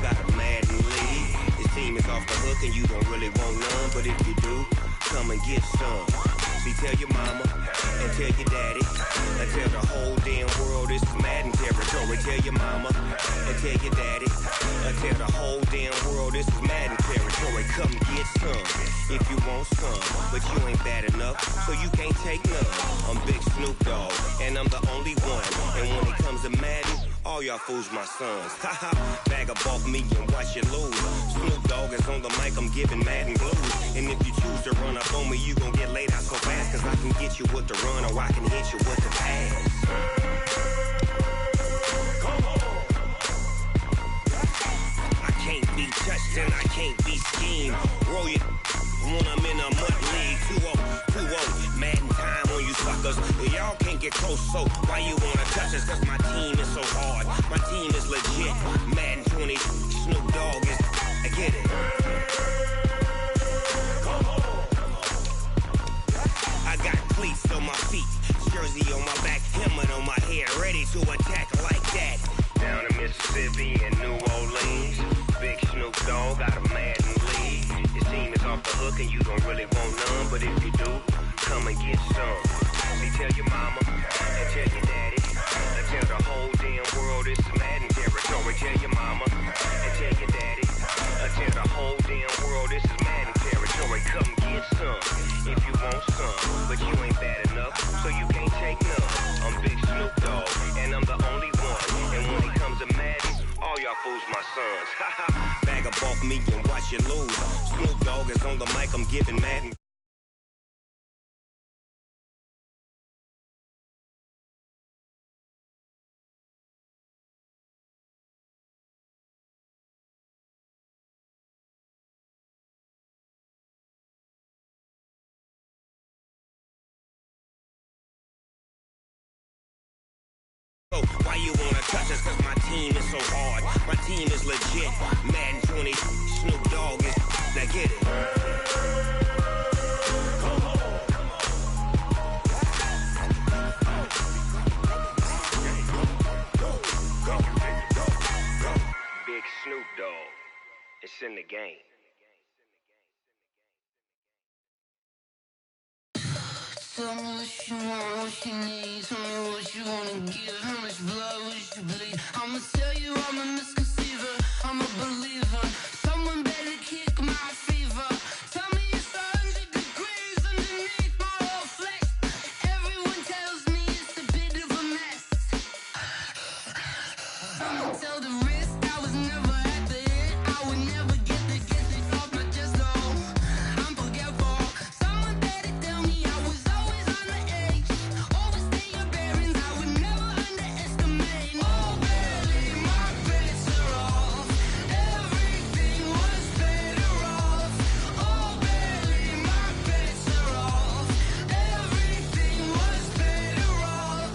got a Madden lead. His team is off the hook and you don't really want none, but if you do, come and get some. See, tell your mama and tell your daddy and tell the whole damn world this is Madden territory. Tell your mama and tell your daddy and tell the whole damn world this is Madden territory. Come get some if you want some, but you ain't bad enough, so you can't take none. I'm Big Snoop Dogg, and I'm the only one. And when it comes to Madden, all y'all fools my sons. Haha, bag up off me and watch you lose. Snoop Dogg is on the mic, I'm giving Madden blues. And if you choose to run up on me, you gon' get laid out so fast, cause I can get you with the run or I can hit you with the pass. Come on. I can't be touched and I can't be schemed. Roll you when I'm in a mud league. 2-0, 2-0, Madden time on you suckers. Y'all can't get close, so why you wanna touch us? Cause my team is so hard, my team is legit. Madden 20, Snoop Dogg is, I get it. Come on. I got cleats on my feet, jersey on my back, helmet on my head, ready to attack like that. Down in Mississippi and New Orleans, Big Snoop Dogg got a Madden lead. His team is off the hook and you don't really want none, but if you do, come and get some. See, tell your mama and tell your daddy and tell the whole damn world this is Madden territory. Tell your mama and tell your daddy and tell the whole damn world this is Madden territory. Come get some if you want some, but you ain't bad enough, so you can't take none. I'm Big Snoop Dogg, and I'm the only one. And when it comes to Madden, all y'all fools my sons. Haha, bag up off me and watch you lose. Snoop Dogg is on the mic, I'm giving Madden. Why you wanna touch us? Cause my team is so hard, my team is legit. Madden 20, Snoop Dogg is, now get it. Come on. Go. Big Snoop Dogg, it's in the game. Tell me what you want, what you need. Tell me what you wanna give. How much blood would you bleed? I'ma tell you I'm a misconceiver, I'm a believer. Someone better kick my fever. Tell me it's 100 degrees underneath my whole flesh. Everyone tells me it's a bit of a mess. I'ma tell the risk I was never at the end. I would never get this off my chest, though. I'm forgetful. Someone better tell me I was always on the edge. Overstay your bearings, I would never underestimate. Oh, barely, my bets are off. Everything was better off. Oh, barely, my bets are off. Everything was better off.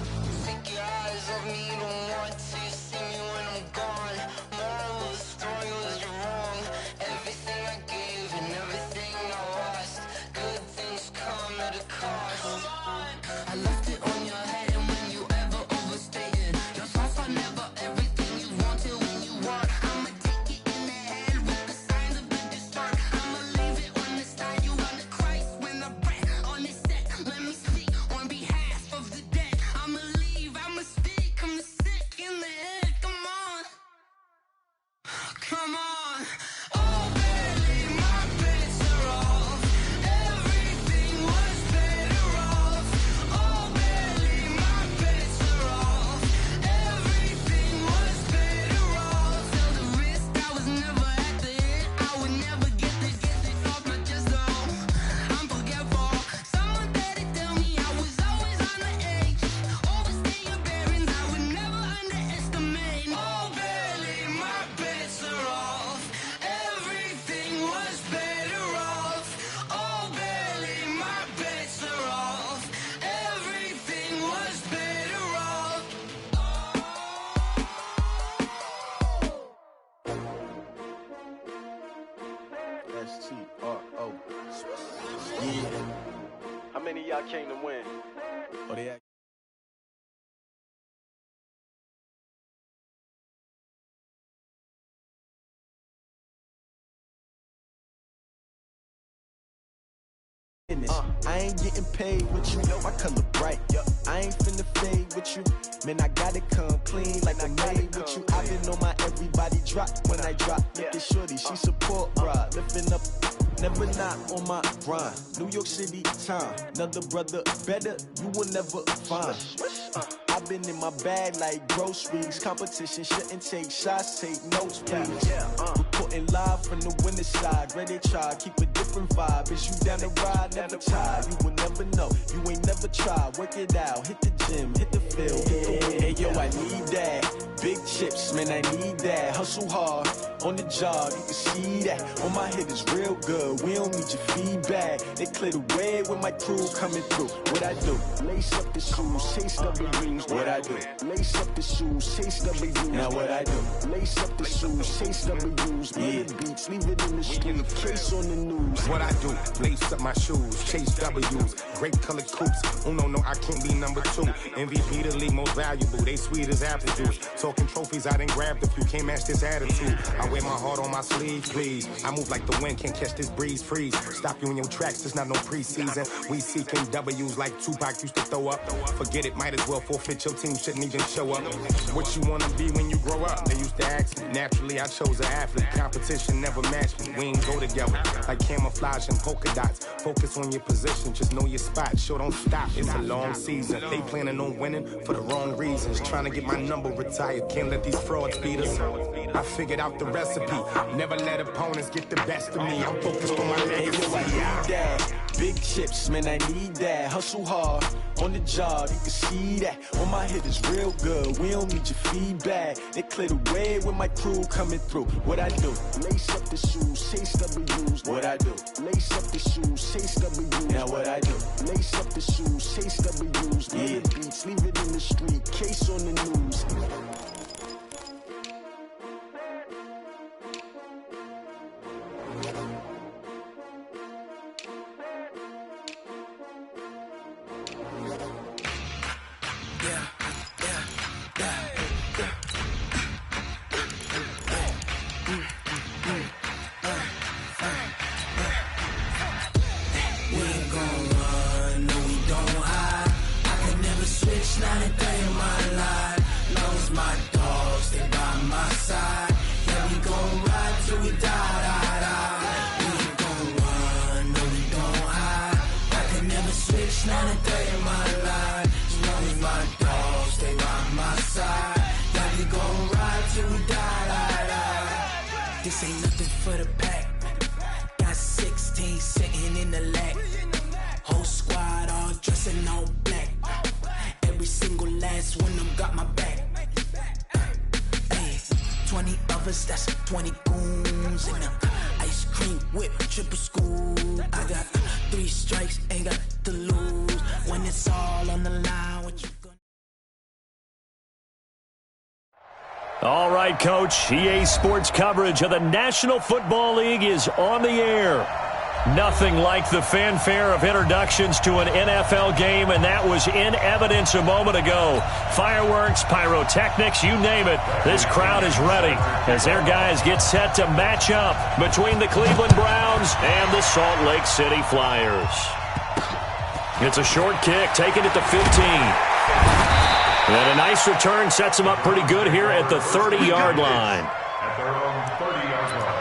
Take your eyes off me, don't want to see me when I'm gone. Moral of the story was you're wrong. Everything I gave and everything I lost. Good things come at a cost. I left it on your head, and when you ever overstated your thoughts are never everything you wanted when you want. I'ma take it in the head with the signs of the distort. I'ma leave it on the side. You on the Christ when the breath on this set. Let me speak on behalf of the dead. I'ma leave, I'ma speak. I'm the sick in the head. Come on, come on. Oh, barely, my bets are off. Everything was better off. Oh, barely, my bets are off. Everything was better off. Tell the risk I was never at the end. I would never get this off my chest, though. I'm forgetful. Someone better tell me I was always on the edge. Overstay your bearings, I would never underestimate. Oh, barely, my bets are off. Everything was better off. Oh, barely, my bets are off. Everything was better off. STRO. Yeah. How many of y'all came to win? Oh, they I ain't getting paid with you, know my color bright. I ain't finna fade with you. Man, I gotta come clean like I made with you. I been on my everybody drop when I drop. Look at shorty, she support ride. Lifting up, never not on my grind. New York City time, another brother better, you will never find. I've been in my bag like groceries. Competition shouldn't take shots, take notes, please. Reporting live from the winter side. Ready to try, keep a different vibe. Is you down the ride, never tired. You will never know, you ain't never tried. Work it out, hit the gym, hit the field. Hey yo, I need that. Big chips, man, I need that. Hustle hard, on the job, you can see that. On my head is real good, we don't need your feedback. They clear the way with my crew coming through. What I do? Lace up the shoes, chase W's. What I do? Lace up the shoes, chase W's. Now what I do? Lace up the shoes, chase W's. Yeah, beats, leave it in the street, case on the news. What I do? Lace up my shoes, chase W's. Grape colored coops. Oh no, I can't be number 2. MVP the league most valuable. They sweet as apple juice. Talking trophies, I done grabbed a few. Can't match this attitude. I wear my heart on my sleeve, please. I move like the wind, can't catch this breeze, freeze. Stop you in your tracks, there's not no preseason. We seeking W's like Tupac used to throw up. Forget it, might as well forfeit. Your team shouldn't even show up. What you wanna be when you grow up? They used to ask me. Naturally, I chose an athlete. Competition never matched me. We ain't go together. Like camouflage and polka dots. Focus on your position, just know your spot. Sure, don't stop. It's a long season. They planning on winning for the wrong reasons. Trying to get my number retired. Can't let these frauds beat us. I figured out the recipe. Never let opponents get the best of me. I'm focused on my legacy. I need that. Big chips, man, I need that. Hustle hard, on the job, you can see that. On my head is real good, we don't need your feedback. They clear the way with my crew coming through. What I do? Lace up the shoes, chase W's. What I do? Lace up the shoes, chase W's. Now what I do? Lace up the shoes, chase W's. Yeah, beats, leave it in the street, case on the news. This ain't nothing for the pack. Got 16 sitting in the lap. Whole squad all dressing all black. Every single last one of them got my back. Hey, 20 of us, that's 20 goons in them. Ice cream whip, triple scoop. I got 3 strikes, ain't got to lose. When it's all on the line, what you gonna... All right, Coach. EA Sports coverage of the National Football League is on the air. Nothing like the fanfare of introductions to an NFL game, and that was in evidence a moment ago. Fireworks, pyrotechnics, you name it. This crowd is ready as their guys get set to match up between the Cleveland Browns and the Salt Lake City Flyers. It's a short kick, taken at the 15. And a nice return sets them up pretty good here at the 30-yard line. At their own 30-yard line.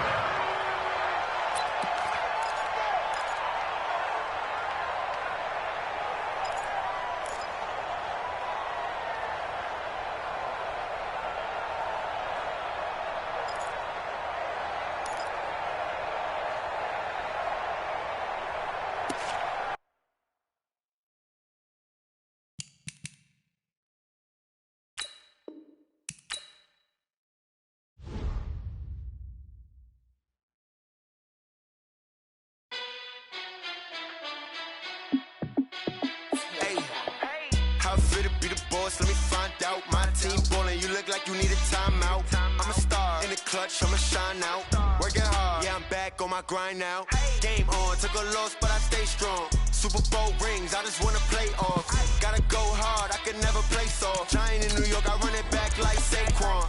Let me find out. My team ballin', you look like you need a timeout. I'm a star in the clutch, I'ma shine out. Working hard, yeah, I'm back on my grind now. Game on, took a loss, but I stay strong. Super Bowl rings, I just wanna play off. Gotta go hard, I can never play soft. Giant in New York, I run it back like Saquon.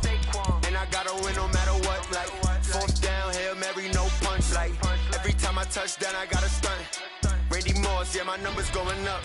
And I gotta win no matter what. Like 4th down, Hail Mary, no punch. Like every time I touch down, I gotta stunt. Randy Moss, yeah, my number's going up.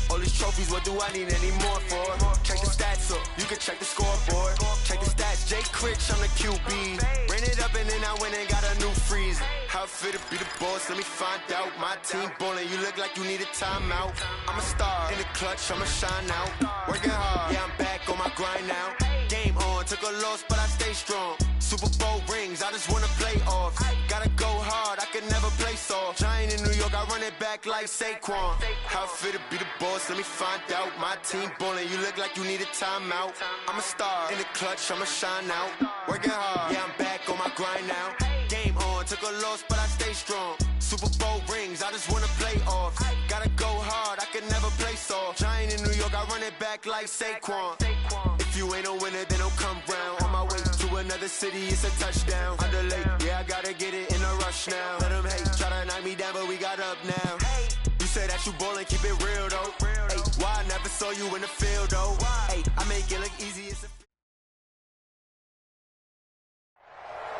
All these trophies, what do I need any more for? Check the stats up, you can check the scoreboard. Check the stats, Jay Critch, I'm the QB. Ran it up and then I went and got a new freeze. How it feel to be the boss, let me find out. My team ballin', you look like you need a timeout. I'm a star, in the clutch, I'ma shine out. Working hard, yeah, I'm back on my grind now. Game on, took a loss, but I stay strong. Super Bowl rings, I just wanna play off. Gotta go hard, I can never play soft. Giant in New York, I run it back like Saquon. How it feel to be the boss, let me find out. My team ballin', you look like you need a timeout. I'm a star, in the clutch, I'ma shine out. Working hard, yeah, I'm back on my grind now. Game on, took a loss, but I stay strong. Super Bowl rings, I just wanna play off. Gotta go hard, I can never play soft. Giant in New York, I run it back like Saquon. If you ain't a winner, then don't come round. On my way to another city, it's a touchdown. Underlay, yeah, I gotta get it in a rush now. Let them hate, try to knock me down, but we got up now. You say that you ballin', keep it real though. Hey, why I never saw you in the field though? Hey, I make it look easy.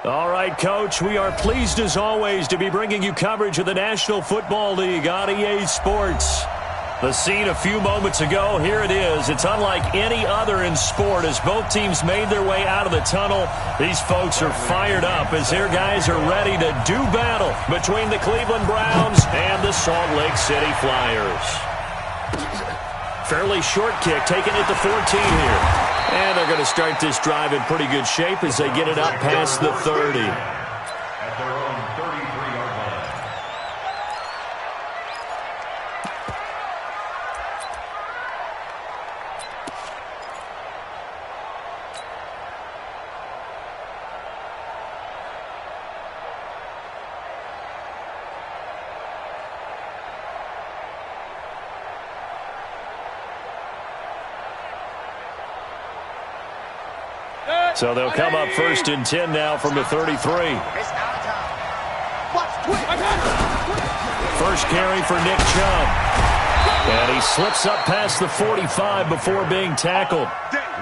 All right, Coach, we are pleased as always to be bringing you coverage of the National Football League on EA Sports. The scene a few moments ago, here it is. It's unlike any other in sport as both teams made their way out of the tunnel. These folks are fired up as their guys are ready to do battle between the Cleveland Browns and the Salt Lake City Flyers. Fairly short kick, taking it to 14 here. And they're going to start this drive in pretty good shape as they get it up past the 30. At their own 33-yard line. So they'll come up 1st and 10 now from the 33. First carry for Nick Chubb. And he slips up past the 45 before being tackled.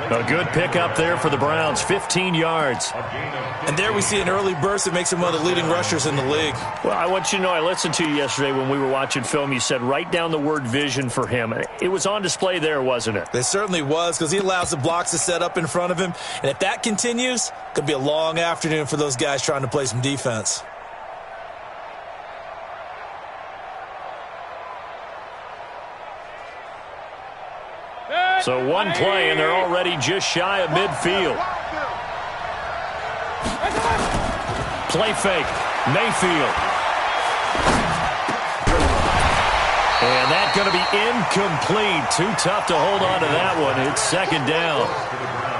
A good pickup there for the Browns, 15 yards. And there we see an early burst that makes him one of the leading rushers in the league. Well, I want you to know, I listened to you yesterday when we were watching film. You said write down the word vision for him. It was on display there, wasn't it? It certainly was, because he allows the blocks to set up in front of him. And if that continues, it could be a long afternoon for those guys trying to play some defense. So one play, and they're already just shy of midfield. Play fake. Mayfield. And that's going to be incomplete. Too tough to hold on to that one. It's 2nd down.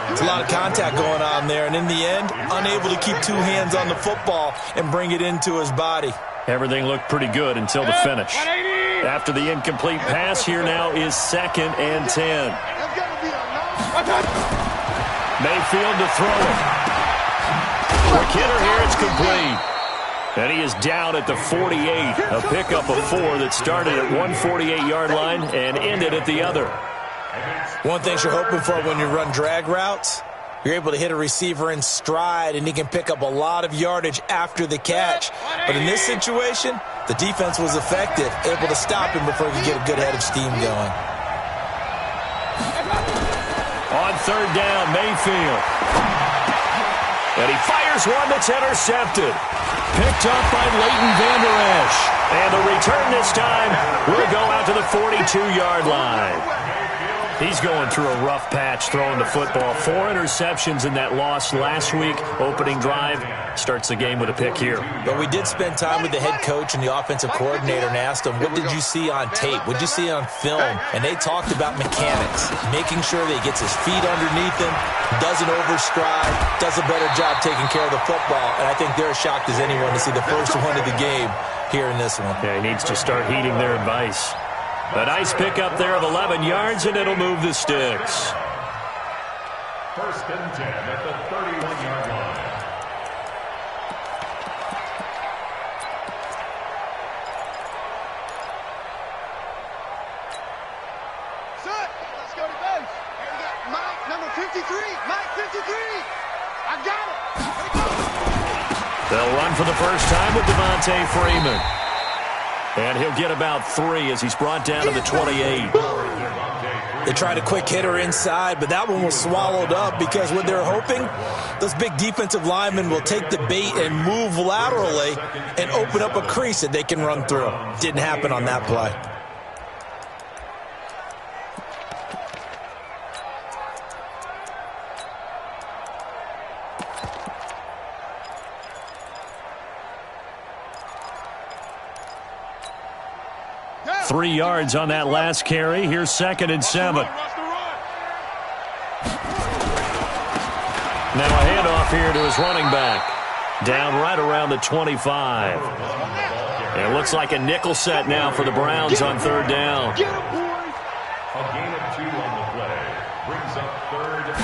There's a lot of contact going on there, and in the end, unable to keep two hands on the football and bring it into his body. Everything looked pretty good until the finish. After the incomplete pass, here now is 2nd and 10. Mayfield to throw it. For Kidder here, it's complete. And he is down at the 48. A pickup of 4 that started at 148-yard line and ended at the other. One thing you're hoping for when you run drag routes, you're able to hit a receiver in stride, and he can pick up a lot of yardage after the catch. But in this situation, the defense was effective, able to stop him before he could get a good head of steam going. On 3rd down, Mayfield. And he fires one that's intercepted. Picked up by Leighton Vander Esch. And the return this time will go out to the 42-yard line. He's going through a rough patch throwing the football. 4 interceptions in that loss last week. Opening drive starts the game with a pick here. But we did spend time with the head coach and the offensive coordinator and asked them, what did you see on tape? What did you see on film? And they talked about mechanics, making sure that he gets his feet underneath him, doesn't overstride, does a better job taking care of the football. And I think they're as shocked as anyone to see the first one of the game here in this one. Yeah, he needs to start heeding their advice. A nice pickup there of 11 yards, and it'll move the sticks. 1st and 10 at the 31-yard line. Set. Let's go to base. Here we got Mike, number 53. Mike, 53. I got it. They'll run for the first time with Devontae Freeman. And he'll get about 3 as he's brought down to the 28. They tried a quick hitter inside, but that one was swallowed up because what they're hoping, those big defensive linemen will take the bait and move laterally and open up a crease that they can run through. Didn't happen on that play. Yeah. 3 yards on that last carry. Here's 2nd and 7. Now a handoff here to his running back. Down right around the 25. It looks like a nickel set now for the Browns on 3rd down. A gain of 2 on the play. Brings up 3rd and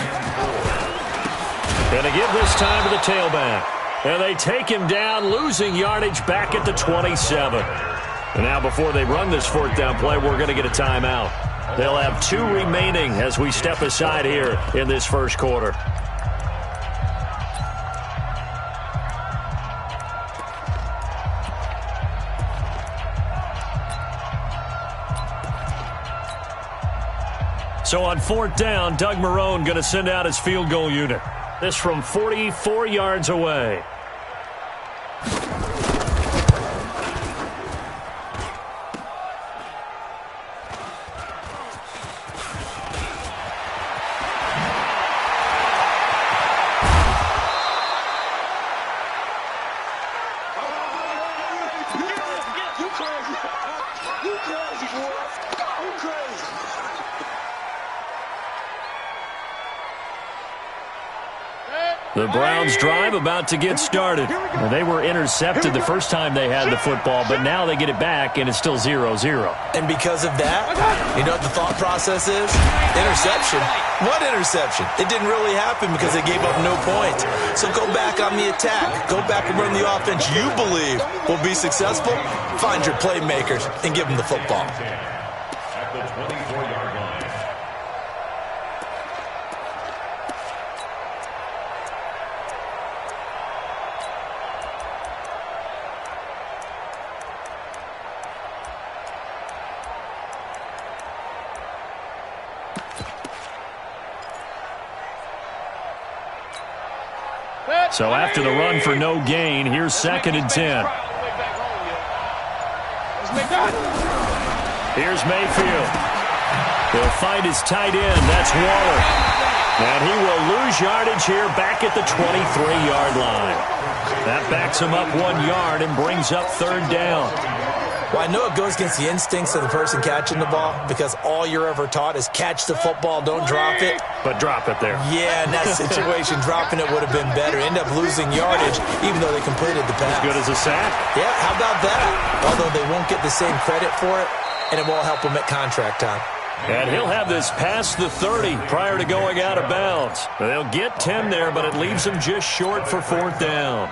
4. And they give this time to the tailback. And they take him down, losing yardage back at the 27. And now before they run this 4th down play, we're going to get a timeout. They'll have 2 remaining as we step aside here in this first quarter. So on 4th down, Doug Marrone going to send out his field goal unit. This from 44 yards away. The Browns drive about to get started. Well, they were intercepted the first time they had the football, but now they get it back, and it's still 0-0. And because of that, you know what the thought process is? Interception. What interception? It didn't really happen because they gave up no points. So go back on the attack. Go back and run the offense you believe will be successful. Find your playmakers and give them the football. At the 24-yard line. So after the run for no gain, here's 2nd and 10. Here's Mayfield. He'll find his tight end. That's Waller. And he will lose yardage here back at the 23-yard line. That backs him up 1 yard and brings up 3rd down. Well, I know it goes against the instincts of the person catching the ball because all you're ever taught is catch the football, don't drop it. But drop it there. Yeah, in that situation, dropping it would have been better. End up losing yardage even though they completed the pass. As good as a sack. Yeah, how about that? Although they won't get the same credit for it, and it won't help them at contract time. And he'll have this past the 30 prior to going out of bounds. They'll get 10 there, but it leaves them just short for 4th down.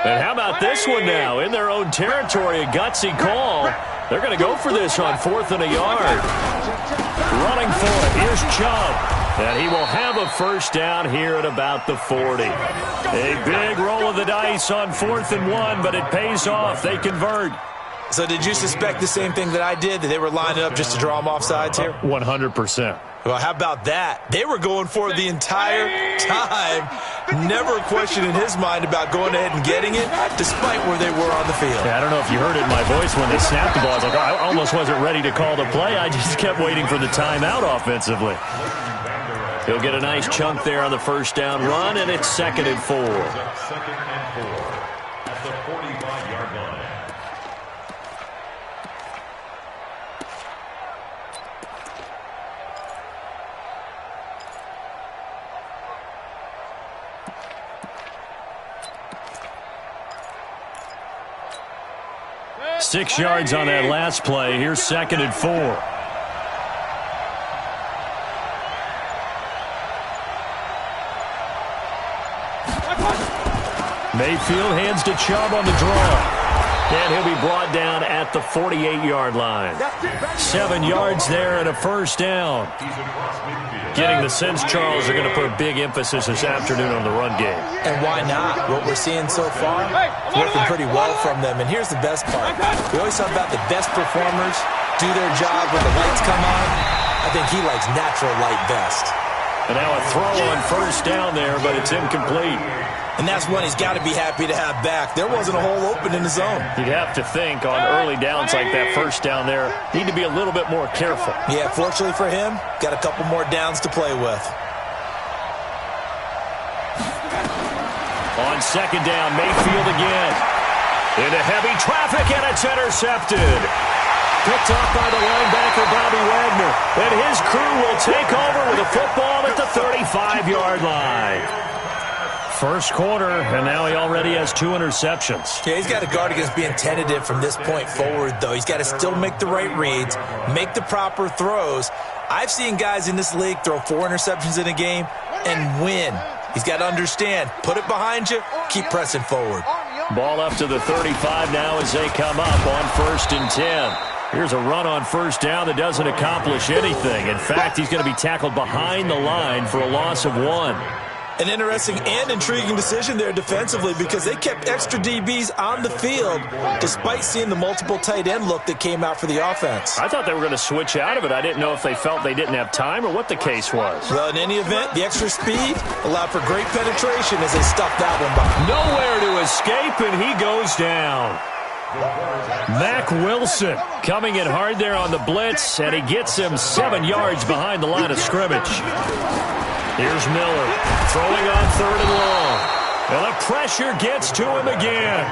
And how about this one now? In their own territory, a gutsy call. They're going to go for this on 4th and a yard. Running for it. Here's Chubb. And he will have a 1st down here at about the 40. A big roll of the dice on 4th and 1, but it pays off. They convert. So did you suspect the same thing that I did, that they were lining up just to draw them off sides here? 100%. Well, how about that? They were going for it the entire time. Never a question in his mind about going ahead and getting it, despite where they were on the field. Yeah, I don't know if you heard it in my voice when they snapped the ball. I was like, I almost wasn't ready to call the play. I just kept waiting for the timeout offensively. He'll get a nice chunk there on the 1st down run, and it's 2nd and 4. 2nd and 4 at the 45-yard line. Six yards on that last play. Here's 2nd and 4. Mayfield hands to Chubb on the draw. And he'll be brought down at the 48-yard line. 7 yards there and a first down. Getting the sense, Charles, are going to put a big emphasis this afternoon on the run game. And why not? What we're seeing so far, working pretty well from them. And here's the best part. We always talk about the best performers do their job when the lights come on. I think he likes natural light best. And now a throw on first down there, but it's incomplete. And that's one he's got to be happy to have back. There wasn't a hole open in the zone. You'd have to think on early downs like that first down there, need to be a little bit more careful. Yeah, fortunately for him, got a couple more downs to play with. On second down, Mayfield again. Into heavy traffic, and it's intercepted. Picked off by the linebacker, Bobby Wagner. And his crew will take over with a football at the 35-yard line. First quarter, and now he already has 2 interceptions. Yeah, he's got to guard against being tentative from this point forward, though. He's got to still make the right reads, make the proper throws. I've seen guys in this league throw 4 interceptions in a game and win. He's got to understand, put it behind you, keep pressing forward. Ball up to the 35 now as they come up on 1st and 10. Here's a run on first down that doesn't accomplish anything. In fact, he's going to be tackled behind the line for a loss of 1. An interesting and intriguing decision there defensively because they kept extra DBs on the field despite seeing the multiple tight end look that came out for the offense. I thought they were going to switch out of it. I didn't know if they felt they didn't have time or what the case was. Well, in any event, the extra speed allowed for great penetration as they stuffed that one behind. Nowhere to escape, and he goes down. Mack Wilson coming in hard there on the blitz, and he gets him 7 yards behind the line of scrimmage. Here's Miller throwing on 3rd and long. And the pressure gets to him again.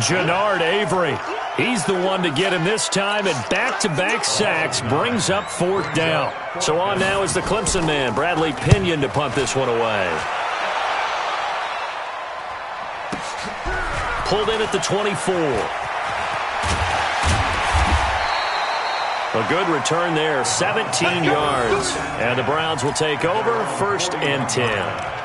Jannard Avery, he's the one to get him this time, and back-to-back sacks brings up 4th down. So on now is the Clemson man, Bradley Pinion, to punt this one away. Pulled in at the 24. A good return there, 17 yards. And the Browns will take over, 1st and 10.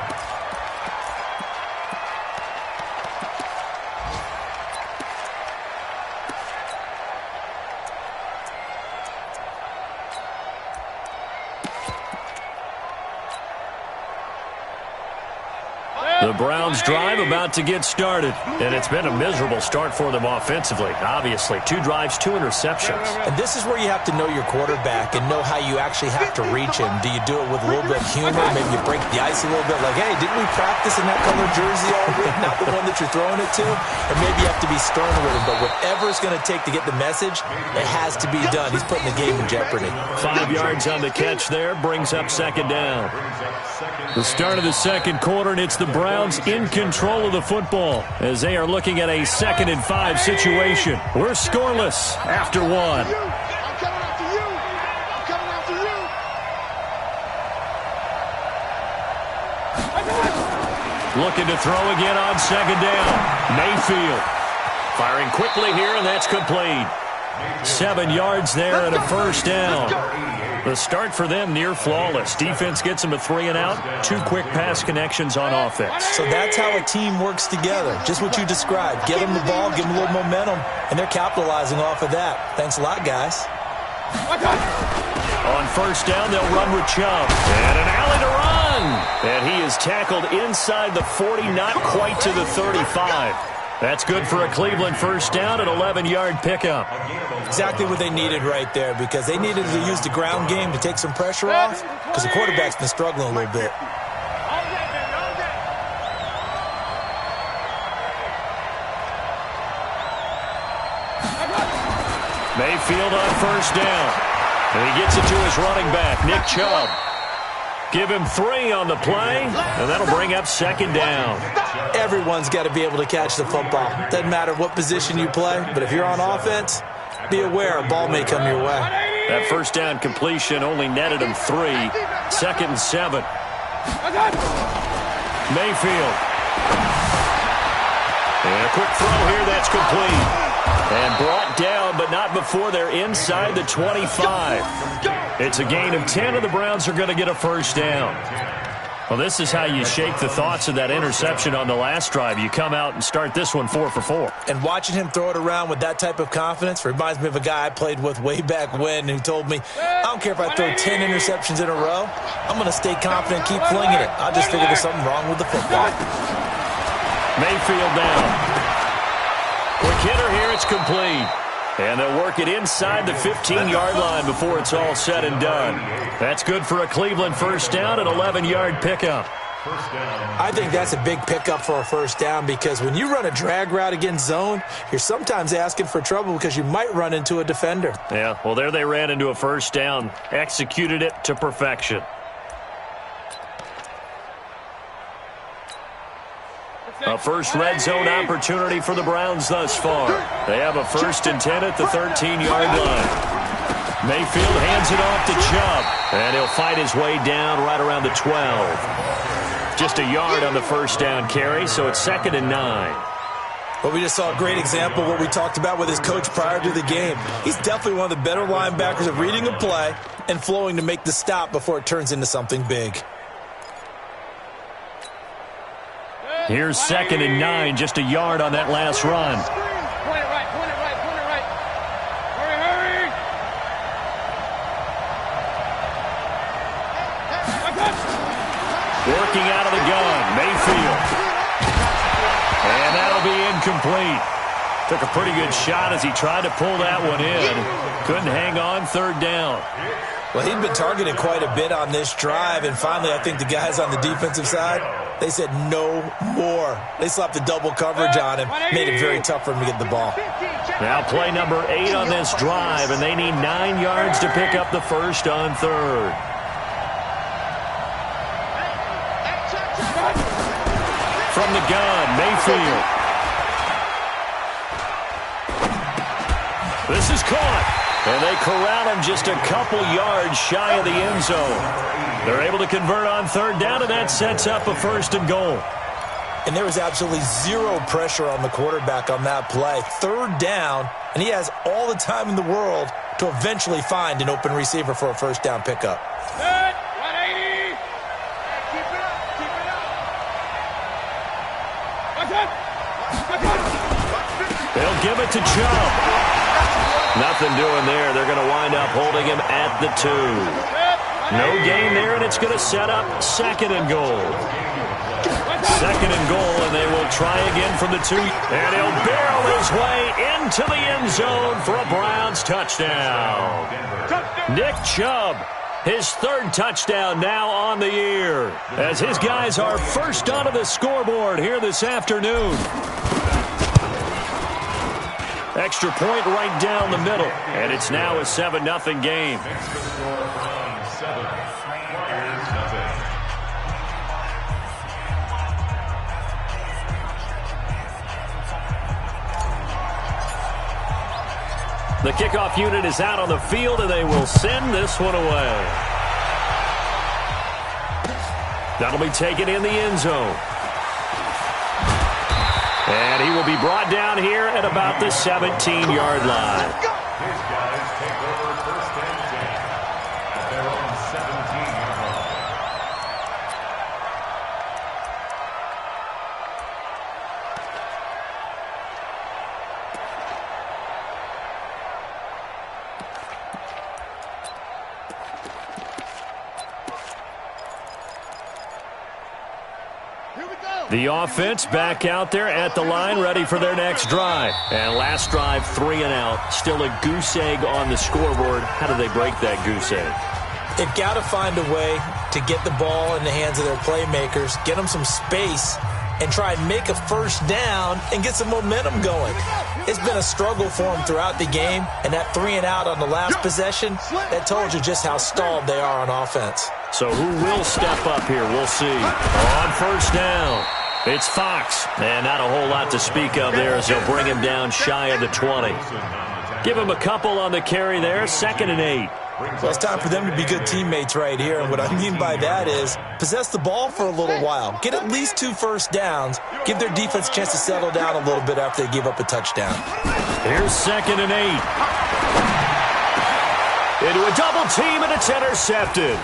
The Browns drive about to get started, and it's been a miserable start for them offensively. Obviously, 2 drives, 2 interceptions. And this is where you have to know your quarterback and know how you actually have to reach him. Do you do it with a little bit of humor? Maybe you break the ice a little bit, like, hey, didn't we practice in that color jersey all week, not the one that you're throwing it to? Or maybe you have to be stern with him, but whatever it's going to take to get the message, it has to be done. He's putting the game in jeopardy. 5 yards on the catch there, brings up 2nd down. The start of the second quarter, and it's the Browns in control of the football as they are looking at a 2nd and 5 situation. We're scoreless after 1. I'm coming after you. I'm coming after you. Looking to throw again on 2nd down. Mayfield firing quickly here, and that's complete. 7 yards there and a first down. The start for them near flawless. Defense gets them a 3 and out. 2 quick pass connections on offense. So that's how a team works together. Just what you described. Get them the ball, give them a little momentum, and they're capitalizing off of that. Thanks a lot, guys. On first down, they'll run with Chubb. And an alley to run. And he is tackled inside the 40, not quite to the 35. That's good for a Cleveland first down, an 11-yard pickup. Exactly what they needed right there because they needed to use the ground game to take some pressure off because the quarterback's been struggling a little bit. Mayfield on first down. And he gets it to his running back, Nick Chubb. Give him 3 on the play, and that'll bring up 2nd down. Everyone's got to be able to catch the football. Doesn't matter what position you play, but if you're on offense, be aware a ball may come your way. That first down completion only netted him 3. 2nd and 7. Mayfield. And a quick throw here, that's complete. And brought down, but not before they're inside the 25. It's a gain of 10, and the Browns are going to get a first down. Well, this is how you shake the thoughts of that interception on the last drive. You come out and start this one 4 for 4. And watching him throw it around with that type of confidence reminds me of a guy I played with way back when who told me, I don't care if I throw 10 interceptions in a row, I'm going to stay confident and keep flinging it. I just figure there's something wrong with the football. Mayfield down. Quick hitter here, it's complete. And they'll work it inside the 15-yard line before it's all said and done. That's good for a Cleveland first down, an 11-yard pickup. I think that's a big pickup for a first down because when you run a drag route against zone, you're sometimes asking for trouble because you might run into a defender. Yeah, well, there they ran into a first down, executed it to perfection. A first red zone opportunity for the Browns thus far. They have a 1st and 10 at the 13-yard line. Mayfield hands it off to Chubb, and he'll fight his way down right around the 12. Just a yard on the first down carry, so it's 2nd and 9. Well, we just saw a great example of what we talked about with his coach prior to the game. He's definitely one of the better linebackers of reading a play and flowing to make the stop before it turns into something big. Here's 2nd and 9, just a yard on that last run. Point it right, point it right, point it right. Hurry, hurry. Working out of the gun, Mayfield. And that'll be incomplete. Took a pretty good shot as he tried to pull that one in. Couldn't hang on, 3rd down. Well, he'd been targeted quite a bit on this drive, and finally I think the guys on the defensive side, they said no more. They slapped the double coverage on him, made it very tough for him to get the ball. Now play number 8 on this drive, and they need 9 yards to pick up the first on 3rd. From the gun, Mayfield. This is caught. And they corral him just a couple yards shy of the end zone. They're able to convert on 3rd down, and that sets up a 1st and goal. And there was absolutely zero pressure on the quarterback on that play. 3rd down, and he has all the time in the world to eventually find an open receiver for a first down pickup. Good. 180. Keep it up. Keep it up. They'll give it to Chubb. Nothing doing there. They're going to wind up holding him at the 2. No gain there, and it's going to set up 2nd and goal. 2nd and goal, and they will try again from the 2. And he'll barrel his way into the end zone for a Browns touchdown. Nick Chubb, his 3rd touchdown now on the year, as his guys are first onto the scoreboard here this afternoon. Extra point right down the middle, and it's now a 7-0 game. The kickoff unit is out on the field, and they will send this one away. That'll be taken in the end zone. And he will be brought down here at about the 17-yard line. His guys take over 1st and 10 at their own 17-yard line. The offense back out there at the line, ready for their next drive. And last drive, 3 and out. Still a goose egg on the scoreboard. How do they break that goose egg? They've got to find a way to get the ball in the hands of their playmakers, get them some space, and try and make a first down and get some momentum going. It's been a struggle for them throughout the game, and that 3 and out on the last possession, that told you just how stalled they are on offense. So who will step up here? We'll see. On first down, it's Fox. And not a whole lot to speak of there as they'll bring him down shy of the 20. Give him a couple on the carry there, 2nd and 8. Well, it's time for them to be good teammates right here. And what I mean by that is possess the ball for a little while. Get at least 2 first downs. Give their defense a chance to settle down a little bit after they give up a touchdown. Here's 2nd and 8. Into a double team, and it's intercepted.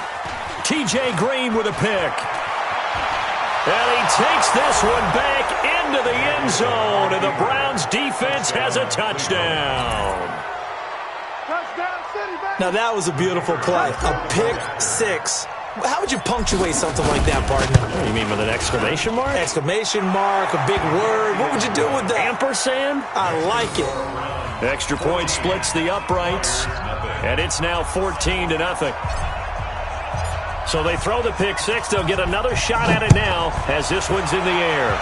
T.J. Green with a pick. And he takes this one back into the end zone, and the Browns defense has a touchdown. Now that was a beautiful play. A pick six. How would you punctuate something like that, partner? You mean with an exclamation mark? Exclamation mark, a big word. What would you do with that? Ampersand? I like it. Extra point splits the uprights, and it's now 14-0. So they throw the pick six. They'll get another shot at it now as this one's in the air.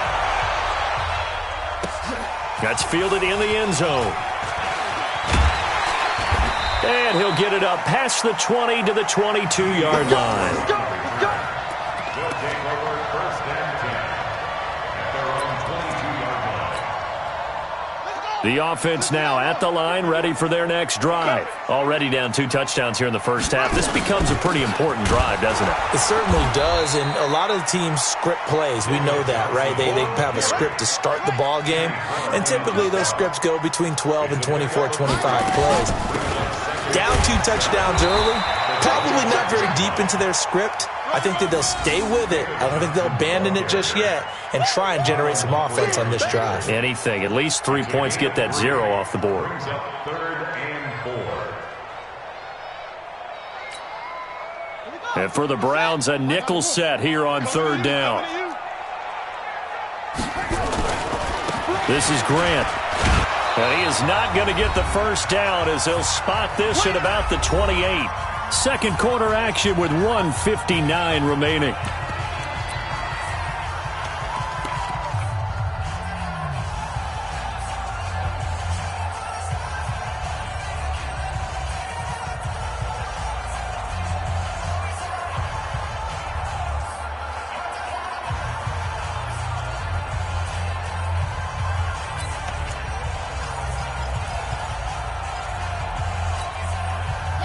That's fielded in the end zone. And he'll get it up past the 20 to the 22-yard line. They'll take over first and 10 at their own 22-yard line. The offense now at the line, ready for their next drive. Already down 2 touchdowns here in the first half. This becomes a pretty important drive, doesn't it? It certainly does, and a lot of the teams script plays. We know that, right? They have a script to start the ball game, and typically those scripts go between 12 and 24, 25 plays. Down 2 touchdowns early, probably not very deep into their script. I think that they'll stay with it. I don't think they'll abandon it just yet and try and generate some offense on this drive. Anything. At least 3 points, get that 0 off the board. Brings up 3rd and 4. And for the Browns, a nickel set here on 3rd down. This is Grant. And he is not going to get the first down as they'll spot this at about the 28. Second quarter action with 1:59 remaining.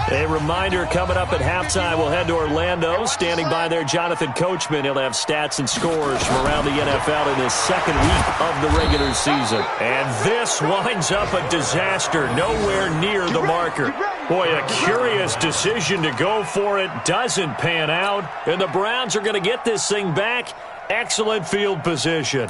A reminder, coming up at halftime, we'll head to Orlando. Standing by there, Jonathan Coachman. He'll have stats and scores from around the NFL in his second week of the regular season. And this winds up a disaster, nowhere near the marker. Boy, a curious decision to go for it. Doesn't pan out. And the Browns are going to get this thing back. Excellent field position.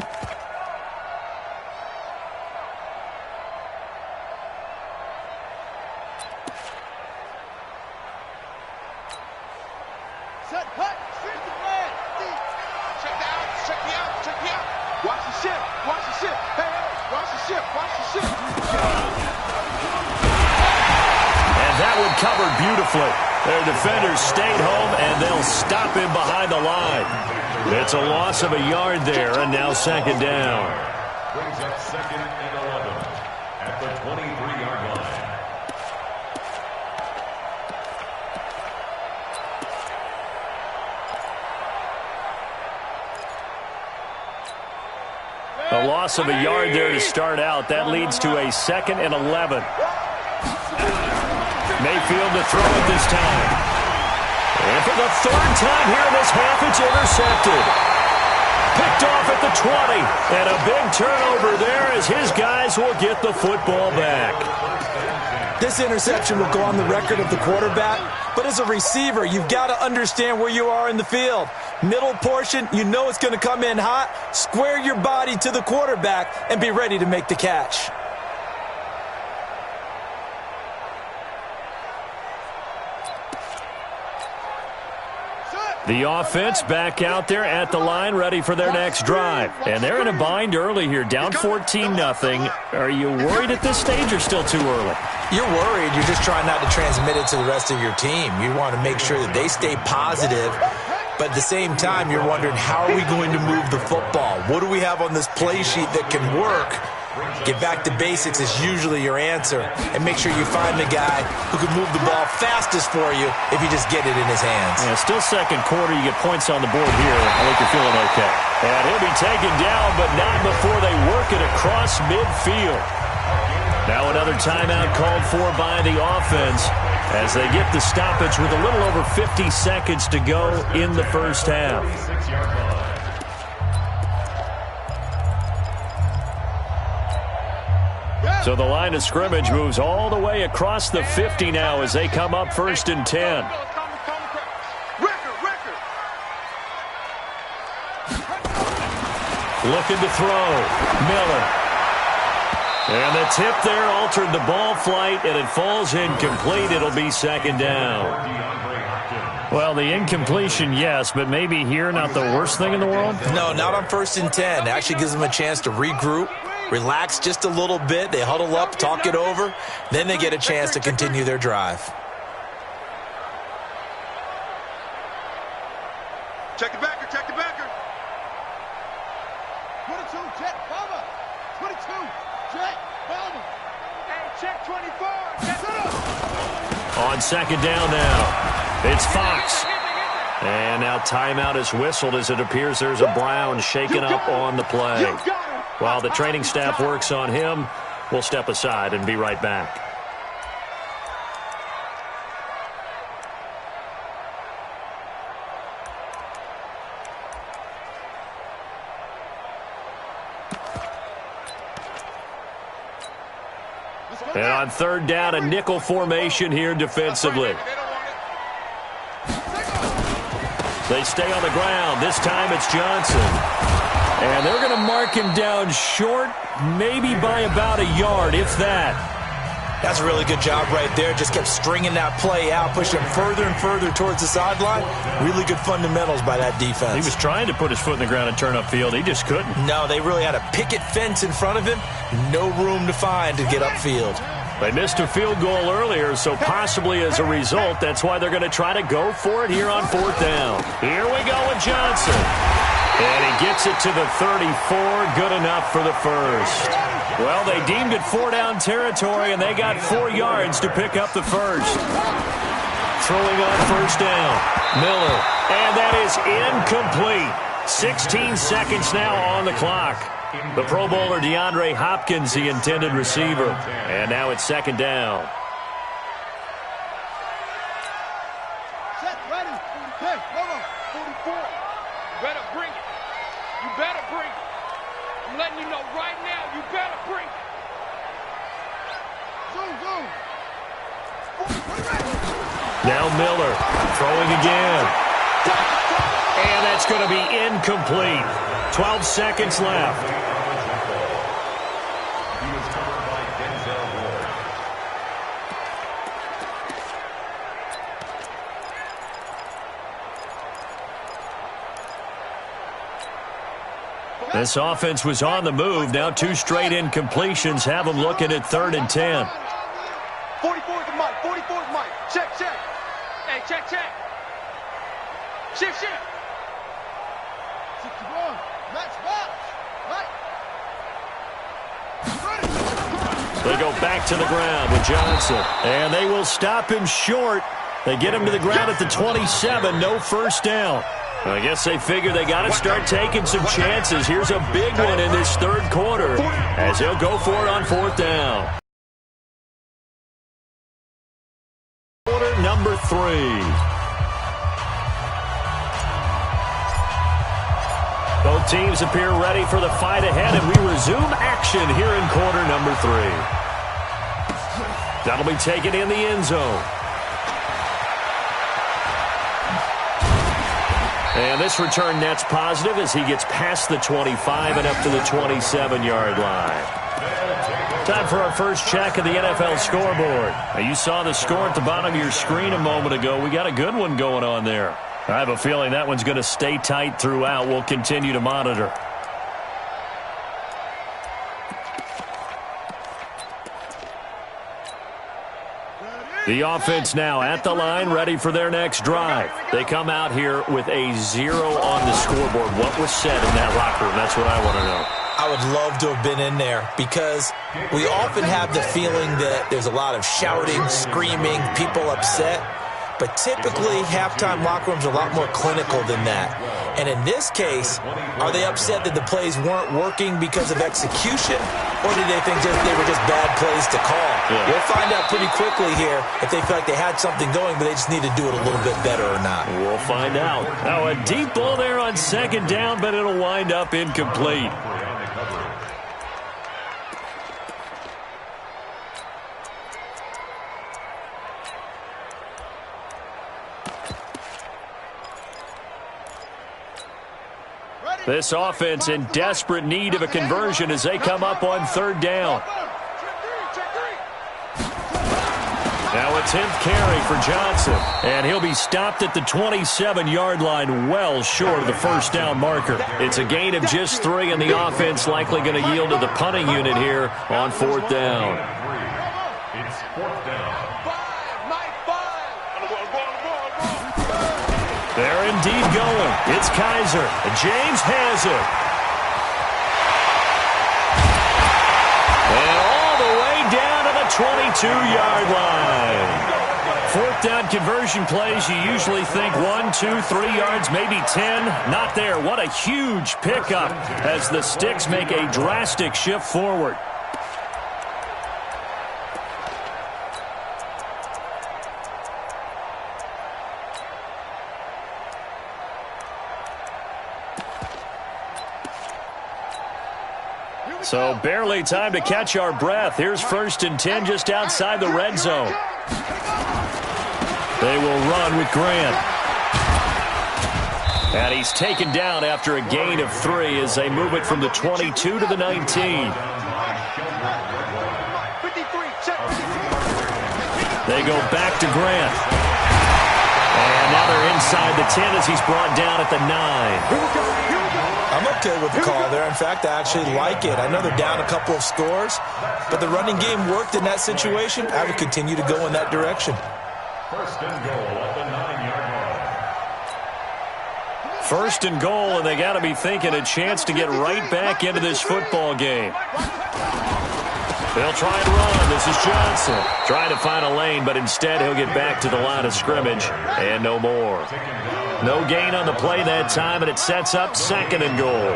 Their defenders stayed home, and they'll stop him behind the line. It's a loss of a yard there, and now second down. Brings up 2nd and 11 at the 23-yard line. A loss of a yard there to start out. That leads to a 2nd and 11. Mayfield to throw it this time. And for the 3rd time here in this half, it's intercepted. Picked off at the 20. And a big turnover there as his guys will get the football back. This interception will go on the record of the quarterback, but as a receiver, you've got to understand where you are in the field. Middle portion, you know it's going to come in hot. Square your body to the quarterback and be ready to make the catch. The offense back out there at the line, ready for their next drive. And they're in a bind early here, down 14-0. Are you worried at this stage or still too early? You're worried. You're just trying not to transmit it to the rest of your team. You want to make sure that they stay positive. But at the same time, you're wondering, how are we going to move the football? What do we have on this play sheet that can work? Get back to basics is usually your answer. And make sure you find the guy who can move the ball fastest for you if you just get it in his hands. Yeah, still second quarter. You get points on the board here. I think you're feeling okay. And he'll be taken down, but not before they work it across midfield. Now another timeout called for by the offense as they get the stoppage with a little over 50 seconds to go in the first half. So the line of scrimmage moves all the way across the 50 now as they come up 1st and 10. Looking to throw. Miller. And the tip there altered the ball flight, and it falls incomplete. It'll be second down. Well, the incompletion, yes, but maybe here not the worst thing in the world? No, not on 1st and 10. It actually gives them a chance to regroup, relax just a little bit. They huddle up, talk it over. Then they get a chance to continue their drive. Check the backer, check the backer. 22, Jet, Bomber. 22, Jet, Bomber. Hey, check 24. Jet. On second down now. It's Fox. And now timeout is whistled as it appears there's a Brown shaken up on the play. While the training staff works on him, we'll step aside and be right back. And on third down, a nickel formation here defensively. They stay on the ground. This time it's Johnson. And they're going to mark him down short, maybe by about a yard, if that. That's a really good job right there. Just kept stringing that play out, pushing him further and further towards the sideline. Really good fundamentals by that defense. He was trying to put his foot in the ground and turn upfield. He just couldn't. No, they really had a picket fence in front of him. No room to find to get upfield. They missed a field goal earlier, so possibly as a result, that's why they're going to try to go for it here on fourth down. Here we go with Johnson. And he gets it to the 34. Good enough for the first. Well, they deemed it 4-down territory, and they got 4 yards to pick up the first. Throwing on first down. Miller. And that is incomplete. 16 seconds now on the clock. The Pro Bowler DeAndre Hopkins, the intended receiver. And now it's second down. Set, ready. Okay, hold on. 44. You better bring it. You better bring it. I'm letting you know right now, you better bring it. Zoom, zoom. 40, ready. Now Miller throwing again. And that's going to be incomplete. 12 seconds left. This offense was on the move. Now 2 straight incompletions have them looking at 3rd and 10. 44's the mic. 44's mic. Check, check. Hey, check, check. Shift, shift. 61. Match, match. They go back to the ground with Johnson. And they will stop him short. They get him to the ground at the 27. No first down. I guess they figure they got to start taking some chances. Here's a big one in this third quarter as they'll go for it on fourth down. Quarter number 3. Both teams appear ready for the fight ahead, and we resume action here in quarter number 3. That'll be taken in the end zone. And this return net's positive as he gets past the 25 and up to the 27-yard line. Time for our first check of the NFL scoreboard. Now, you saw the score at the bottom of your screen a moment ago. We got a good one going on there. I have a feeling that one's going to stay tight throughout. We'll continue to monitor. The offense now at the line, ready for their next drive. They come out here with a 0 on the scoreboard. What was said in that locker room? That's what I want to know. I would love to have been in there because we often have the feeling that there's a lot of shouting, screaming, people upset. But typically, halftime locker rooms are a lot more clinical than that. And in this case, are they upset that the plays weren't working because of execution? Or did they think they were just bad plays to call? Yeah. We'll find out pretty quickly here if they feel like they had something going, but they just need to do it a little bit better or not. We'll find out. Now, a deep ball there on second down, but it'll wind up incomplete. Ready. This offense in desperate need of a conversion as they come up on third down. Now a 10th carry for Johnson, and he'll be stopped at the 27-yard line, well short of the first down marker. It's a gain of just 3, and the offense likely going to yield to the punting unit here on fourth down. It's fourth down. They're indeed going. It's Kaiser. James has it. And all the way down to the 22-yard line. Fourth down conversion plays, you usually think 1, 2, 3 yards, maybe 10. Not there. What a huge pickup as the Sticks make a drastic shift forward. So barely time to catch our breath. Here's 1st and 10 just outside the red zone. They will run with Grant. And he's taken down after a gain of 3 as they move it from the 22 to the 19. They go back to Grant. And now they're inside the 10 as he's brought down at the 9. I'm okay with the call there. In fact, I actually like it. I know they're down a couple of scores, but the running game worked in that situation. I would continue to go in that direction. First and goal at the 9-yard line. First and goal, and they got to be thinking a chance to get right back into this football game. They'll try and run. This is Johnson. Trying to find a lane, but instead he'll get back to the line of scrimmage and no more. No gain on the play that time, and it sets up 2nd and goal.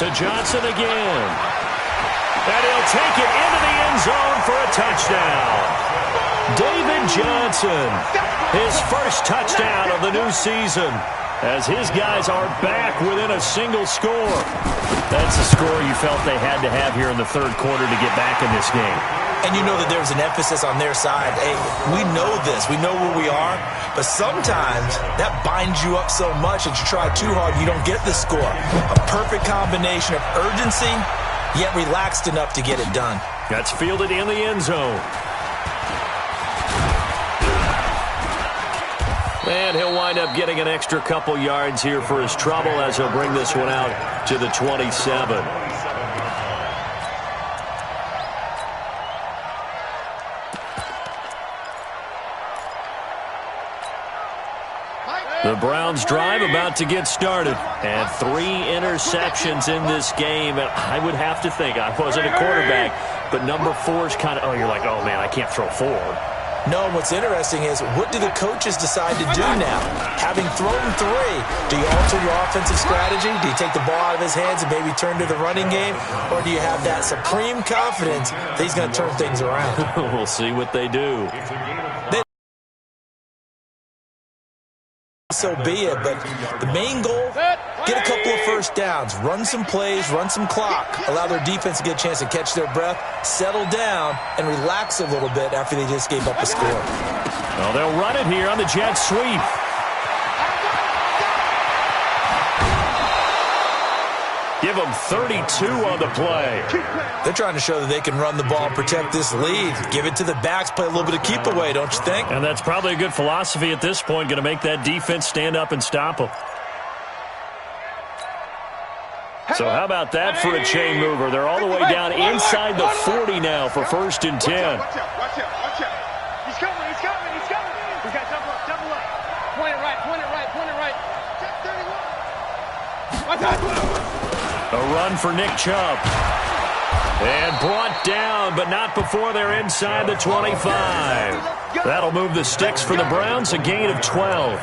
To Johnson again. And he'll take it into the end zone for a touchdown. David Johnson, his first touchdown of the new season, as his guys are back within a single score. That's a score you felt they had to have here in the third quarter to get back in this game. And you know that there's an emphasis on their side. Hey, we know this. We know where we are. But sometimes that binds you up so much that you try too hard, you don't get the score. A perfect combination of urgency, yet relaxed enough to get it done. That's fielded in the end zone. And he'll wind up getting an extra couple yards here for his trouble as he'll bring this one out to the 27. The Browns drive about to get started. And 3 interceptions in this game. And I would have to think, I wasn't a quarterback, but number 4 is kind of, you're like, oh, man, I can't throw 4. No, what's interesting is, what do the coaches decide to do now? Having thrown 3, do you alter your offensive strategy? Do you take the ball out of his hands and maybe turn to the running game? Or do you have that supreme confidence that he's going to turn things around? We'll see what they do. So be it, but the main goal, get a couple of first downs, run some plays, run some clock, allow their defense to get a chance to catch their breath, settle down, and relax a little bit after they just gave up a score. Well, they'll run it here on the jet sweep. Give them 32 on the play. They're trying to show that they can run the ball and protect this lead. Give it to the backs, play a little bit of keep away, don't you think? And that's probably a good philosophy at this point, going to make that defense stand up and stop them. So how about that for a chain mover? They're all the way down inside the 40 now for 1st and 10. Watch out, watch out, watch out. He's coming, he's coming, he's coming. We got double up, double up. Point it right, point it right, point it right. Check 31. Watch out. A run for Nick Chubb. And brought down, but not before they're inside the 25. That'll move the Sticks for the Browns, a gain of 12.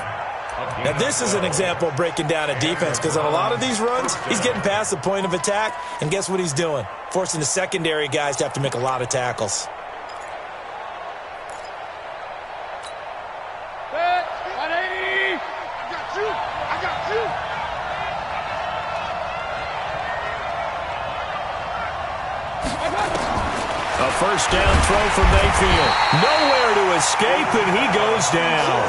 Now, this is an example of breaking down a defense, because on a lot of these runs, he's getting past the point of attack, and guess what he's doing? Forcing the secondary guys to have to make a lot of tackles. Set, 180. I got you, I got you. A first down throw from Mayfield. Nowhere to escape, and he goes down.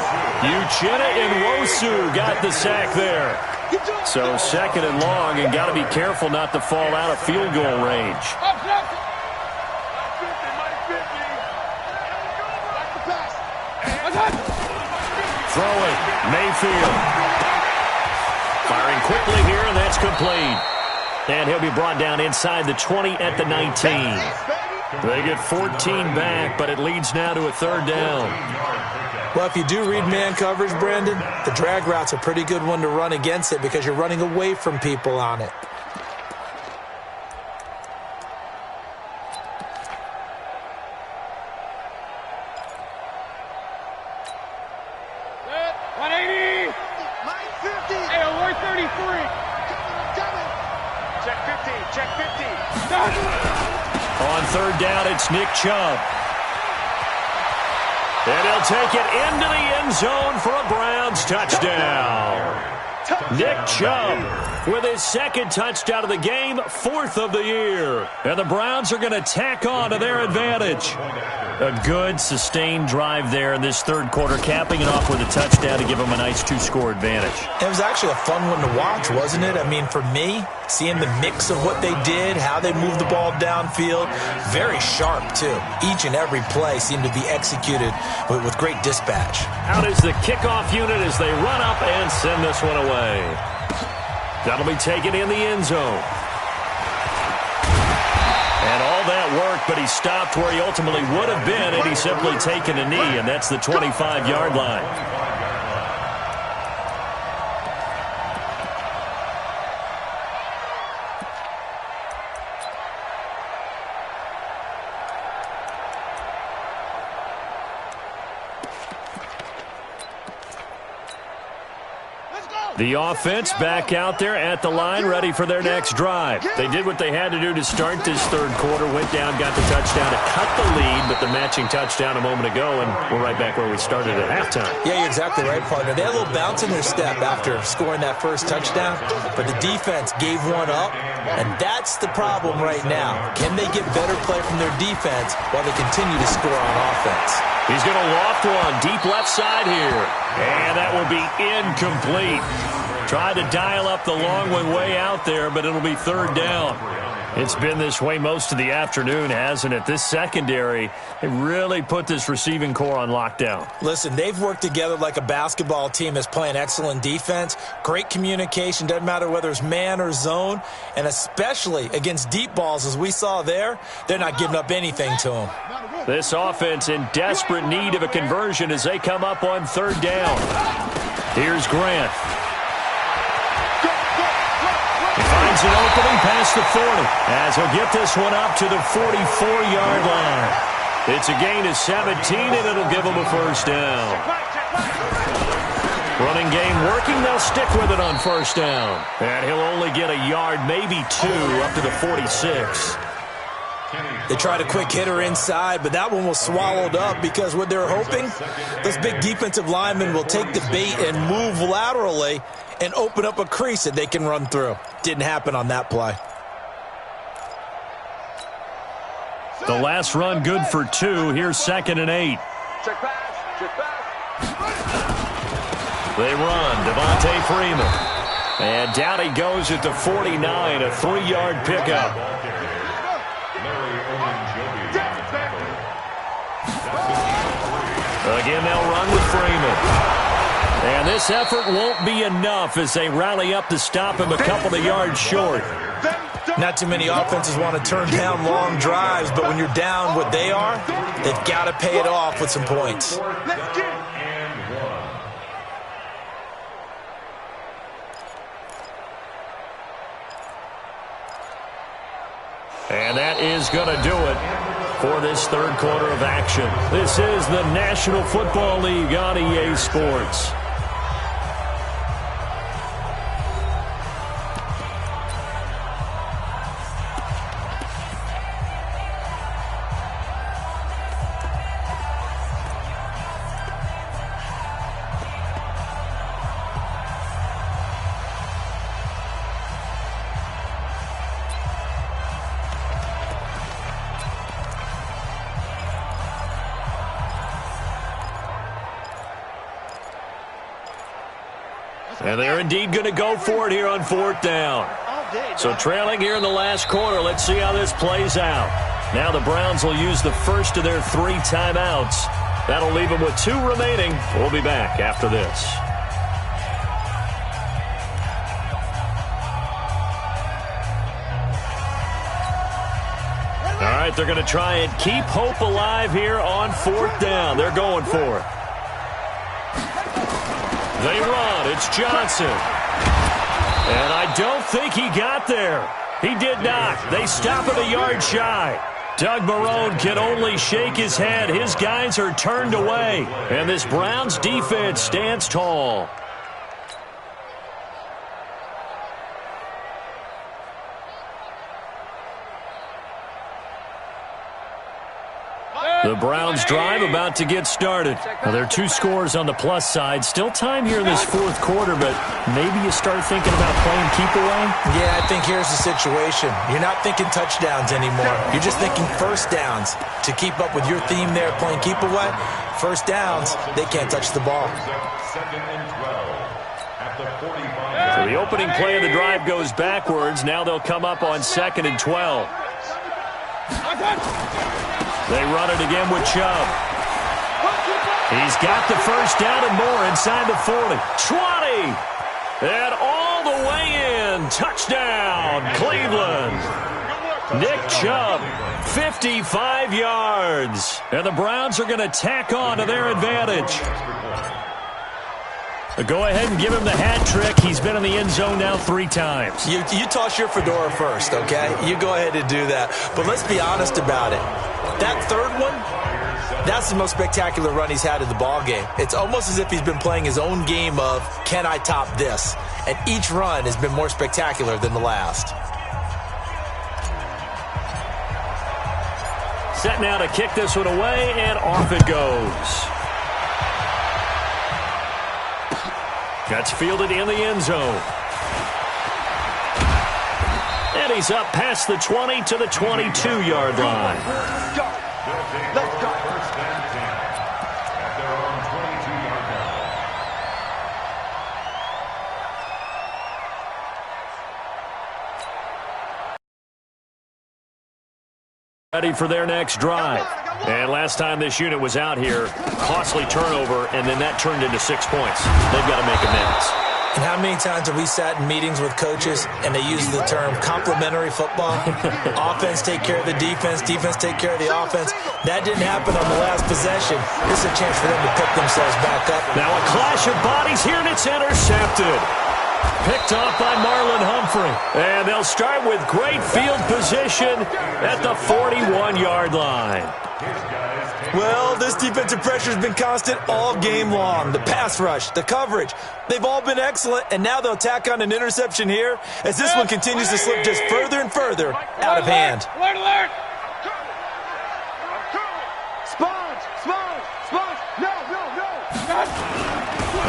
Uchenna Nwosu got the sack there. So second and long, and got to be careful not to fall out of field goal range. Throwing, Mayfield. Firing quickly here, and that's complete. And he'll be brought down inside the 20 at the 19. They get 14 back, but it leads now to a third down. Well, if you do read man coverage, Brandon, the drag route's a pretty good one to run against it because you're running away from people on it. On third down, it's Nick Chubb. And he'll take it into the end zone for a Browns touchdown. Nick Chubb with his second touchdown of the game, fourth of the year. And the Browns are going to tack on to their advantage. A good, sustained drive there in this third quarter, capping it off with a touchdown to give them a nice two-score advantage. It was actually a fun one to watch, wasn't it? I mean, for me, seeing the mix of what they did, how they moved the ball downfield, very sharp, too. Each and every play seemed to be executed with great dispatch. Out is the kickoff unit as they run up and send this one away. That'll be taken in the end zone. And all that work, but he stopped where he ultimately would have been, and he's simply taken a knee, and that's the 25-yard line. The offense back out there at the line, ready for their next drive. They did what they had to do to start this third quarter, went down, got the touchdown to cut the lead, but the matching touchdown a moment ago, and we're right back where we started at halftime. Yeah, you're exactly right, partner. They had a little bounce in their step after scoring that first touchdown, but the defense gave one up, and that's the problem right now. Can they get better play from their defense while they continue to score on offense? He's going to loft one deep left side here, and that will be incomplete. Tried to dial up the long one way out there, but it'll be third down. It's been this way most of the afternoon, hasn't it? This secondary, they really put this receiving core on lockdown. Listen, they've worked together like a basketball team that's playing excellent defense. Great communication, doesn't matter whether it's man or zone, and especially against deep balls, as we saw there, they're not giving up anything to them. This offense in desperate need of a conversion as they come up on third down. Here's Grant. Finds an opening past the 40 as he'll get this one up to the 44-yard line. It's a gain of 17, and it'll give him a first down. Running game working. They'll stick with it on first down. And he'll only get a yard, maybe two, up to the 46. They tried a quick hitter inside, but that one was swallowed up because what they're hoping, those big defensive linemen will take the bait and move laterally and open up a crease that they can run through. Didn't happen on that play. The last run good for two. Here's 2nd and 8. Check pass. Check pass. They run. Devontae Freeman. And down he goes at the 49, a 3-yard pickup. Again, they'll run with Freeman. And this effort won't be enough as they rally up to stop him a couple of yards short. Not too many offenses want to turn down long drives, but when you're down what they are, they've got to pay it off with some points. And that is going to do it for this third quarter of action. This is the National Football League on EA Sports. And they're indeed going to go for it here on 4th down. So trailing here in the last quarter. Let's see how this plays out. Now the Browns will use the first of their 3 timeouts. That'll leave them with 2 remaining. We'll be back after this. All right, they're going to try and keep hope alive here on 4th down. They're going for it. They run. It's Johnson. And I don't think he got there. He did not. They stop at a yard shy. Doug Marrone can only shake his head. His guys are turned away. And this Browns defense stands tall. The Browns drive about to get started. Well, there are 2 scores on the plus side. Still time here in this 4th quarter, but maybe you start thinking about playing keep away? Yeah, I think here's the situation. You're not thinking touchdowns anymore. You're just thinking first downs. To keep up with your theme there, playing keep away, first downs, they can't touch the ball. So the opening play of the drive goes backwards. Now they'll come up on 2nd and 12. They run it again with Chubb. He's got the first down and more inside the 40. 20. And all the way in. Touchdown, Cleveland. Nick Chubb, 55 yards. And the Browns are going to tack on to their advantage. Go ahead and give him the hat trick. He's been in the end zone now 3 times. You toss your fedora first, okay? You go ahead and do that. But let's be honest about it. That third one, that's the most spectacular run he's had in the ballgame. It's almost as if he's been playing his own game of, can I top this? And each run has been more spectacular than the last. Set now to kick this one away, and off it goes. That's fielded in the end zone. And he's up past the 20 to the 22-yard line. Let's go. First and 10 at their own 22-yard line. Ready for their next drive. And last time this unit was out here, costly turnover, and then that turned into 6 points. They've got to make amends. And how many times have we sat in meetings with coaches and they use the term complementary football? Offense take care of the defense, defense take care of the offense. That didn't happen on the last possession. This is a chance for them to pick themselves back up. Now a clash of bodies here, and it's intercepted. Picked off by Marlon Humphrey. And they'll start with great field position at the 41-yard line. Well, this defensive pressure has been constant all game long. The pass rush, the coverage, they've all been excellent, and now they'll tack on an interception here as this one continues to slip just further and further out of hand. Alert! Sponge! No!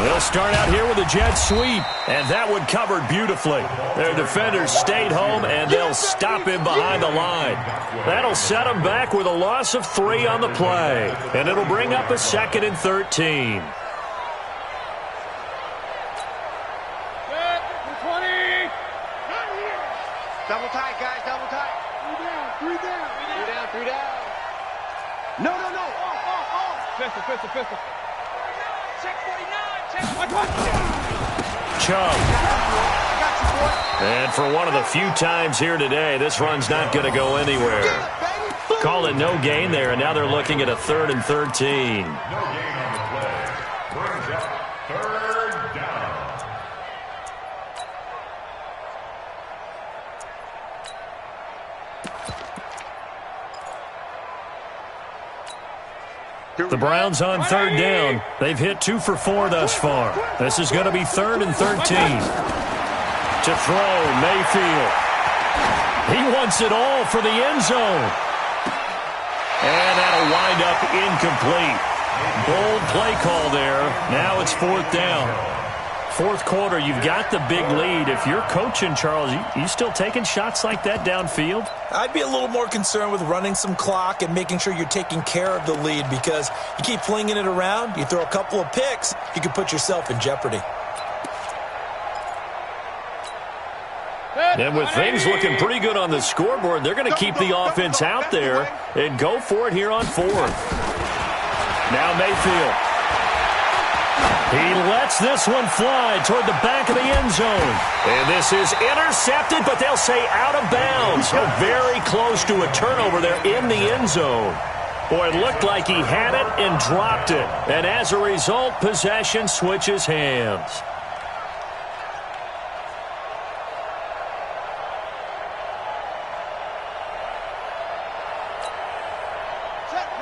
They'll start out here with a jet sweep, and that one covered beautifully. Their defenders stayed home, and they'll stop him behind the line. That'll set them back with a loss of 3 on the play, and it'll bring up a 2nd and 13. 20. Double tight, guys, double tight. 3 down. No. Pistol. Check 49, Chubb. And for one of the few times here today, this run's not going to go anywhere. Call it no gain there, and now they're looking at a 3rd and 13. No gain on the play. Brings up 3rd down. The Browns on 3rd down. They've hit 2 for 4 thus far. This is going to be 3rd and 13. To throw, Mayfield. He wants it all for the end zone. And that'll wind up incomplete. Bold play call there. Now it's 4th down. 4th quarter, you've got the big lead. If you're coaching, Charles, you still taking shots like that downfield? I'd be a little more concerned with running some clock and making sure you're taking care of the lead, because you keep flinging it around, you throw a couple of picks, you can put yourself in jeopardy. And with things looking pretty good on the scoreboard, they're going to keep the offense out there and go for it here on fourth. Now Mayfield. He lets this one fly toward the back of the end zone. And this is intercepted, but they'll say out of bounds. So very close to a turnover there in the end zone. Boy, it looked like he had it and dropped it. And as a result, possession switches hands.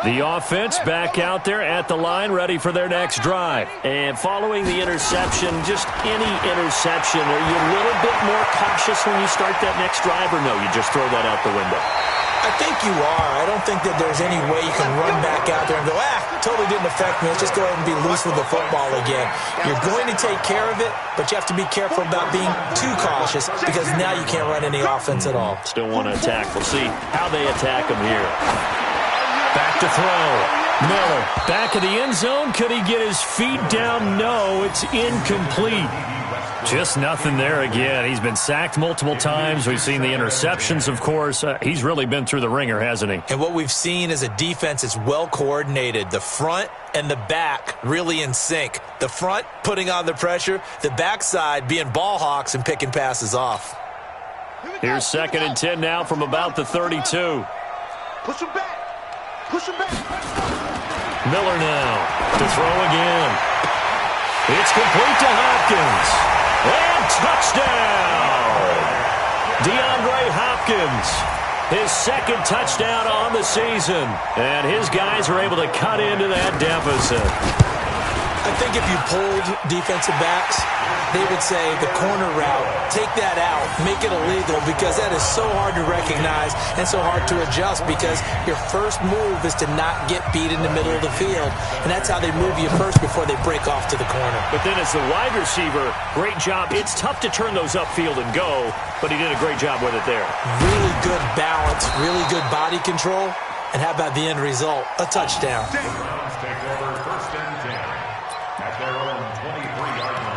The offense back out there at the line, ready for their next drive. And following the interception, just any interception, are you a little bit more cautious when you start that next drive, or no, you just throw that out the window? I think you are. I don't think that there's any way you can run back out there and go, totally didn't affect me. Let's just go ahead and be loose with the football again. You're going to take care of it, but you have to be careful about being too cautious because now you can't run any offense at all. Still want to attack. We'll see how they attack him here. Back to throw. Miller, back of the end zone. Could he get his feet down? No, it's incomplete. Just nothing there again. He's been sacked multiple times. We've seen the interceptions, of course. He's really been through the ringer, hasn't he? And what we've seen is a defense that's well coordinated. The front and the back really in sync. The front putting on the pressure. The backside being ball hawks and picking passes off. Here's 2nd and 10 now from about the 32. Push him back. Push him back. Miller now to throw again. It's complete to Hopkins. And touchdown! DeAndre Hopkins, his 2nd touchdown on the season. And his guys are able to cut into that deficit. I think if you pulled defensive backs, they would say the corner route, take that out, make it illegal, because that is so hard to recognize and so hard to adjust because your first move is to not get beat in the middle of the field. And that's how they move you first before they break off to the corner. But then as the wide receiver, great job. It's tough to turn those upfield and go, but he did a great job with it there. Really good balance, really good body control. And how about the end result? A touchdown. Browns take over 1st and 10 at their own 23-yard line.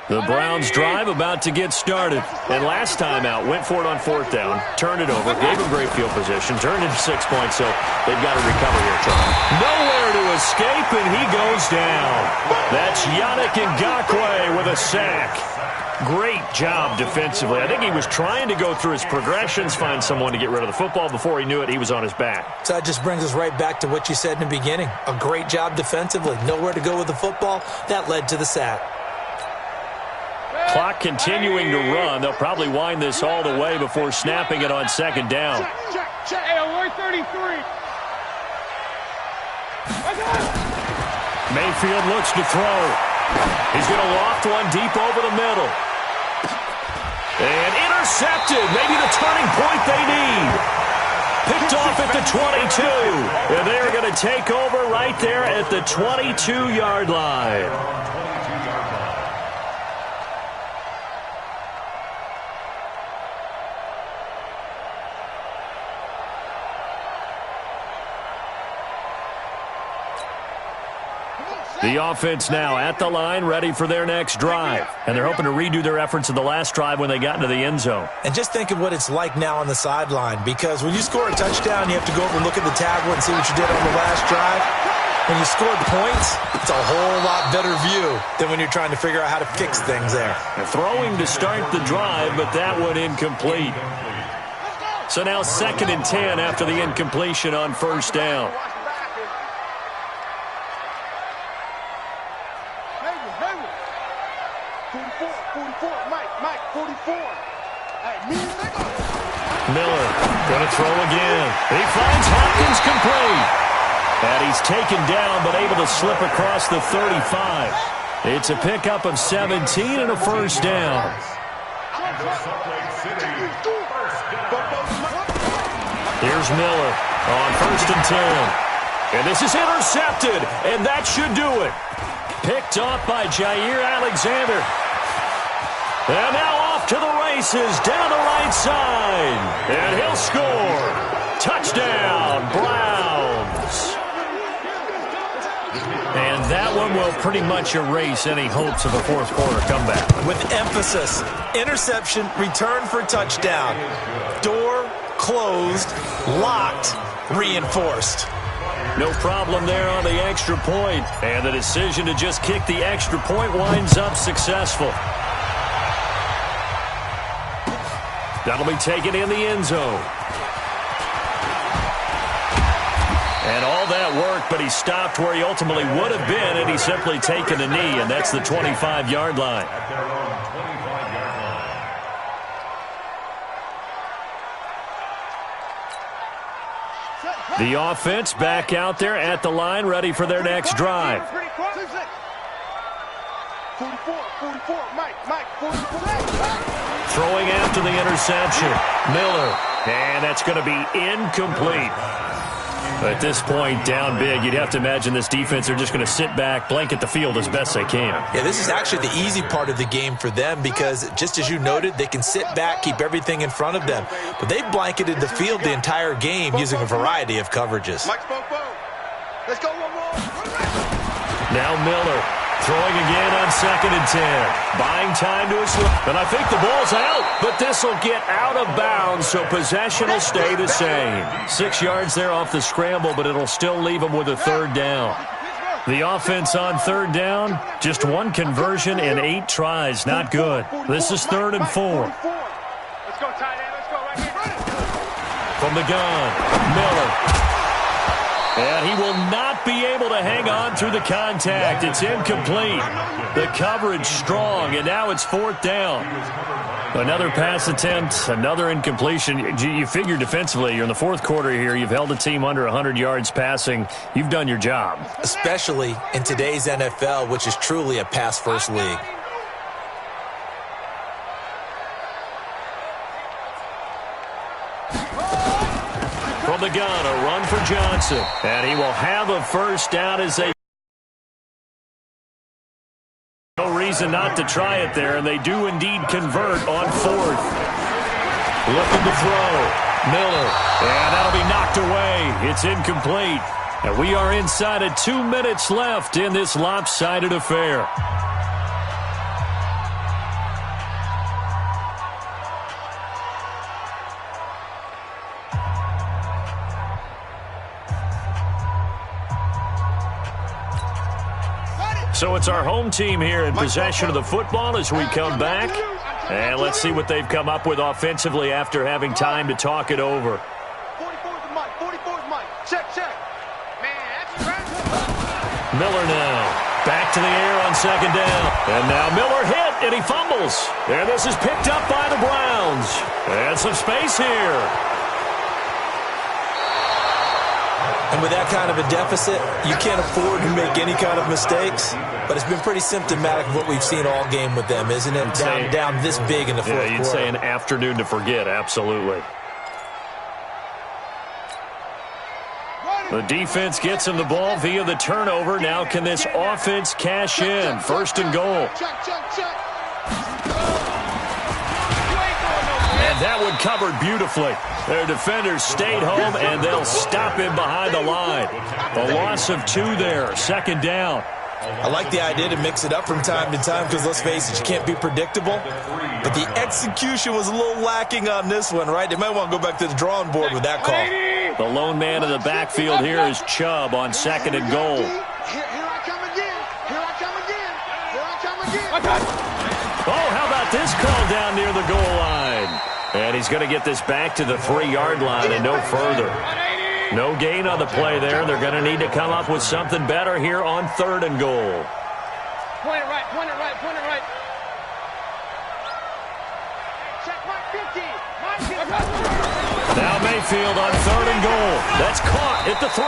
The Browns drive about to get started. And last time out, went for it on 4th down, turned it over, gave him great field position, turned into 6 points, so they've got to recover here, Charlie. Nowhere to escape, and he goes down. That's Yannick Ngakoue with a sack. Great job defensively. I think he was trying to go through his progressions, find someone to get rid of the football. Before he knew it, he was on his back. So that just brings us right back to what you said in the beginning. A great job defensively. Nowhere to go with the football. That led to the sack. Clock continuing to run. They'll probably wind this all the way before snapping it on 2nd down. Check. Hey, alert 33. Mayfield looks to throw. He's going to loft one deep over the middle. And intercepted. Maybe the turning point they need. Picked off at the 22. And they're going to take over right there at the 22-yard line. The offense now at the line, ready for their next drive. And they're hoping to redo their efforts in the last drive when they got into the end zone. And just think of what it's like now on the sideline, because when you score a touchdown, you have to go over and look at the tablet and see what you did on the last drive. When you scored points, it's a whole lot better view than when you're trying to figure out how to fix things there. They're throwing to start the drive, but that one incomplete. So now 2nd and 10 after the incompletion on 1st down. Miller going to throw again. He finds Hopkins complete. And he's taken down but able to slip across the 35. It's a pickup of 17 and a 1st down. Here's Miller on 1st and 10. And this is intercepted, and that should do it. Picked off by Jair Alexander. And now off off to the races down the right side. And he'll score. Touchdown, Browns. And that one will pretty much erase any hopes of a fourth quarter comeback. With emphasis, interception, return for touchdown. Door closed, locked, reinforced. No problem there on the extra point. And the decision to just kick the extra point winds up successful. That'll be taken in the end zone. And all that work, but he stopped where he ultimately would have been, and he's simply taken a knee, and that's the 25-yard line. At their own 25-yard line. The offense back out there at the line, ready for their next drive. 44, Mike, 44. Throwing after the interception, Miller, and that's going to be incomplete. At this point, down big, you'd have to imagine this defense are just going to sit back, blanket the field as best they can. Yeah, this is actually the easy part of the game for them because, just as you noted, they can sit back, keep everything in front of them. But they've blanketed the field the entire game using a variety of coverages. Let's go, one more. Now Miller throwing again on 2nd and 10. Buying time to his left. And I think the ball's out, but this will get out of bounds, so possession will stay the same. 6 yards there off the scramble, but it'll still leave them with a third down. The offense on third down, just one conversion in 8 tries. Not good. This is 3rd and 4. Let's go, tight end. Let's go right here. From the gun, Miller. And he will not be able to hang on through the contact. It's incomplete. The coverage strong, and now it's 4th down. Another pass attempt, another incompletion. You figure defensively, you're in the 4th quarter here. You've held a team under 100 yards passing. You've done your job. Especially in today's NFL, which is truly a pass-first league. From the gun, a run for Johnson. And he will have a first down as they... No reason not to try it there, and they do indeed convert on 4th. Looking to throw. Miller. And that'll be knocked away. It's incomplete. And we are inside of 2 minutes left in this lopsided affair. So it's our home team here in possession of the football as we come back. And let's see what they've come up with offensively after having time to talk it over. 44's Mike. 44's Mike. Check. Man, that's right. Miller now. Back to the air on 2nd down. And now Miller hit, and he fumbles. And this is picked up by the Browns. And some space here. And with that kind of a deficit, you can't afford to make any kind of mistakes. But it's been pretty symptomatic of what we've seen all game with them, isn't it? Down this big in the 4th quarter. Yeah, you'd say an afternoon to forget, absolutely. The defense gets him the ball via the turnover. Now can this offense cash in? 1st and goal. Check. And that one covered beautifully. Their defenders stayed home, and they'll stop him behind the line. A loss of 2 there, 2nd down. I like the idea to mix it up from time to time because, let's face it, you can't be predictable. But the execution was a little lacking on this one, right? They might want to go back to the drawing board with that call. The lone man in the backfield here is Chubb on 2nd and goal. Here I come again. Oh, how about this call down near the goal line? And he's going to get this back to the 3-yard line and no further. No gain on the play there. They're going to need to come up with something better here on 3rd and goal. Point it right. Check Mike 50. Now Mayfield on 3rd and goal. That's caught at the 3.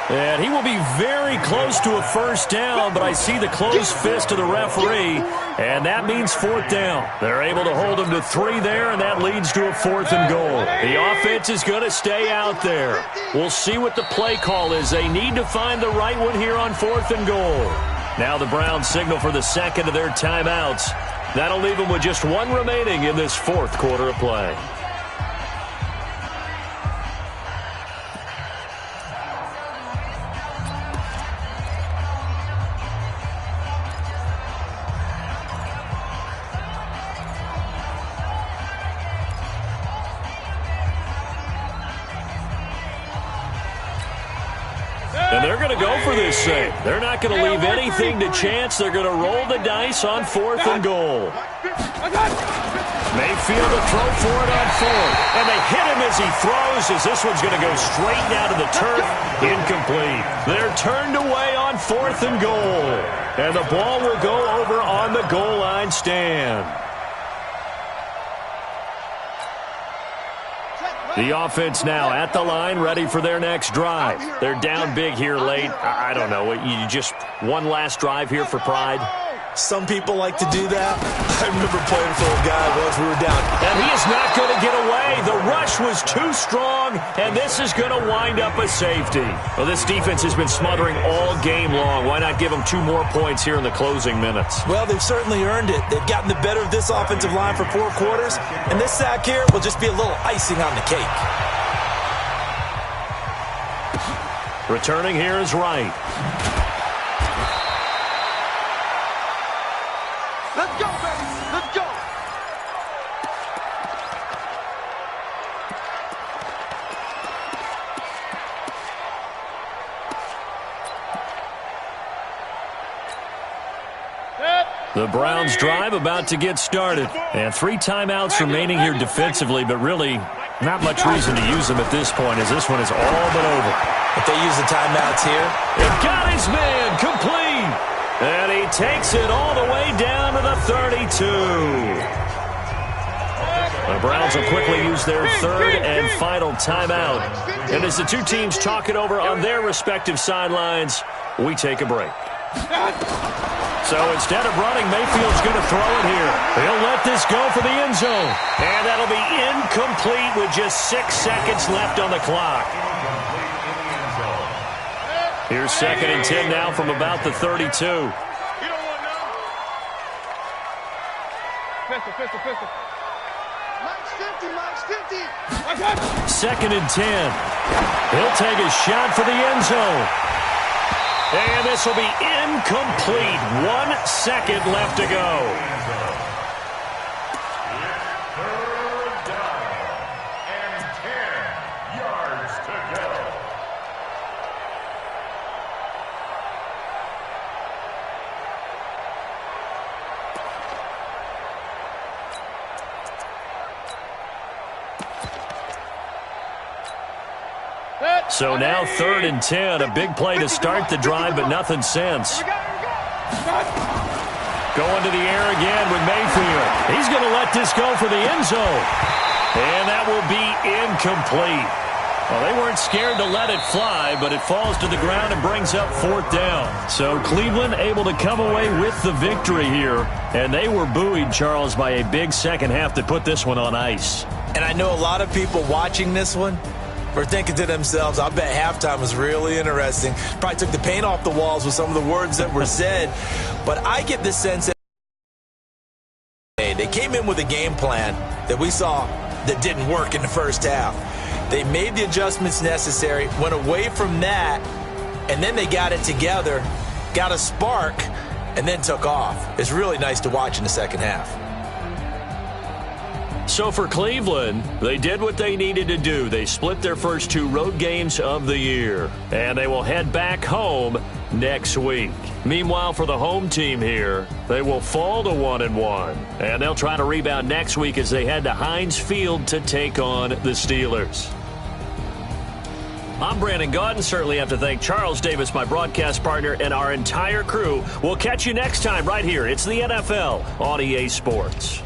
And he will be very close to a first down, but I see the closed fist of the referee, and that means 4th down. They're able to hold him to 3 there, and that leads to a 4th and goal. The offense is going to stay out there. We'll see what the play call is. They need to find the right one here on 4th and goal. Now the Browns signal for the second of their timeouts. That'll leave them with just one remaining in this fourth quarter of play. And they're going to go for this thing. They're not going to leave anything to chance. They're going to roll the dice on 4th and goal. Mayfield will throw for it on 4th. And they hit him as he throws, as this one's going to go straight down to the turf. Incomplete. They're turned away on 4th and goal. And the ball will go over on the goal line stand. The offense now at the line, ready for their next drive. They're down big here late. I don't know. You just one last drive here for pride? Some people like to do that. I remember playing for a guy once we were down. And he is not going to get away. The rush was too strong, and this is going to wind up a safety. Well, this defense has been smothering all game long. Why not give them 2 more points here in the closing minutes? Well, they've certainly earned it. They've gotten the better of this offensive line for 4 quarters, and this sack here will just be a little icing on the cake. Returning here is Wright. Let's go, baby. Let's go. The Browns drive about to get started. And 3 timeouts remaining here defensively, but really not much reason to use them at this point, as this one is all but over. If they use the timeouts here. It got his man complete. And he takes it all the way down to the 32. The Browns will quickly use their 3rd and final timeout. And as the 2 teams talk it over on their respective sidelines, we take a break. So instead of running, Mayfield's going to throw it here. He'll let this go for the end zone. And that'll be incomplete with just 6 seconds left on the clock. Here's 2nd and 10 now from about the 32. You don't want none. Pistol. Mike's 50, Mike's 50. I got you. 2nd and 10. He'll take a shot for the end zone. And this will be incomplete. 1 second left to go. Third down and 10 yards to go. So now 3rd and 10. A big play to start the drive, but nothing since. Going to the air again with Mayfield. He's going to let this go for the end zone. And that will be incomplete. Well, they weren't scared to let it fly, but it falls to the ground and brings up 4th down. So Cleveland able to come away with the victory here. And they were buoyed, Charles, by a big second half that put this one on ice. And I know a lot of people watching this one were thinking to themselves, I bet halftime was really interesting. Probably took the paint off the walls with some of the words that were said. But I get the sense that they came in with a game plan that we saw that didn't work in the first half. They made the adjustments necessary, went away from that, and then they got it together, got a spark, and then took off. It's really nice to watch in the second half. So for Cleveland, they did what they needed to do. They split their first 2 road games of the year, and they will head back home next week. Meanwhile, for the home team here, they will fall to 1-1, and they'll try to rebound next week as they head to Heinz Field to take on the Steelers. I'm Brandon Gaudin. Certainly have to thank Charles Davis, my broadcast partner, and our entire crew. We'll catch you next time right here. It's the NFL on EA Sports.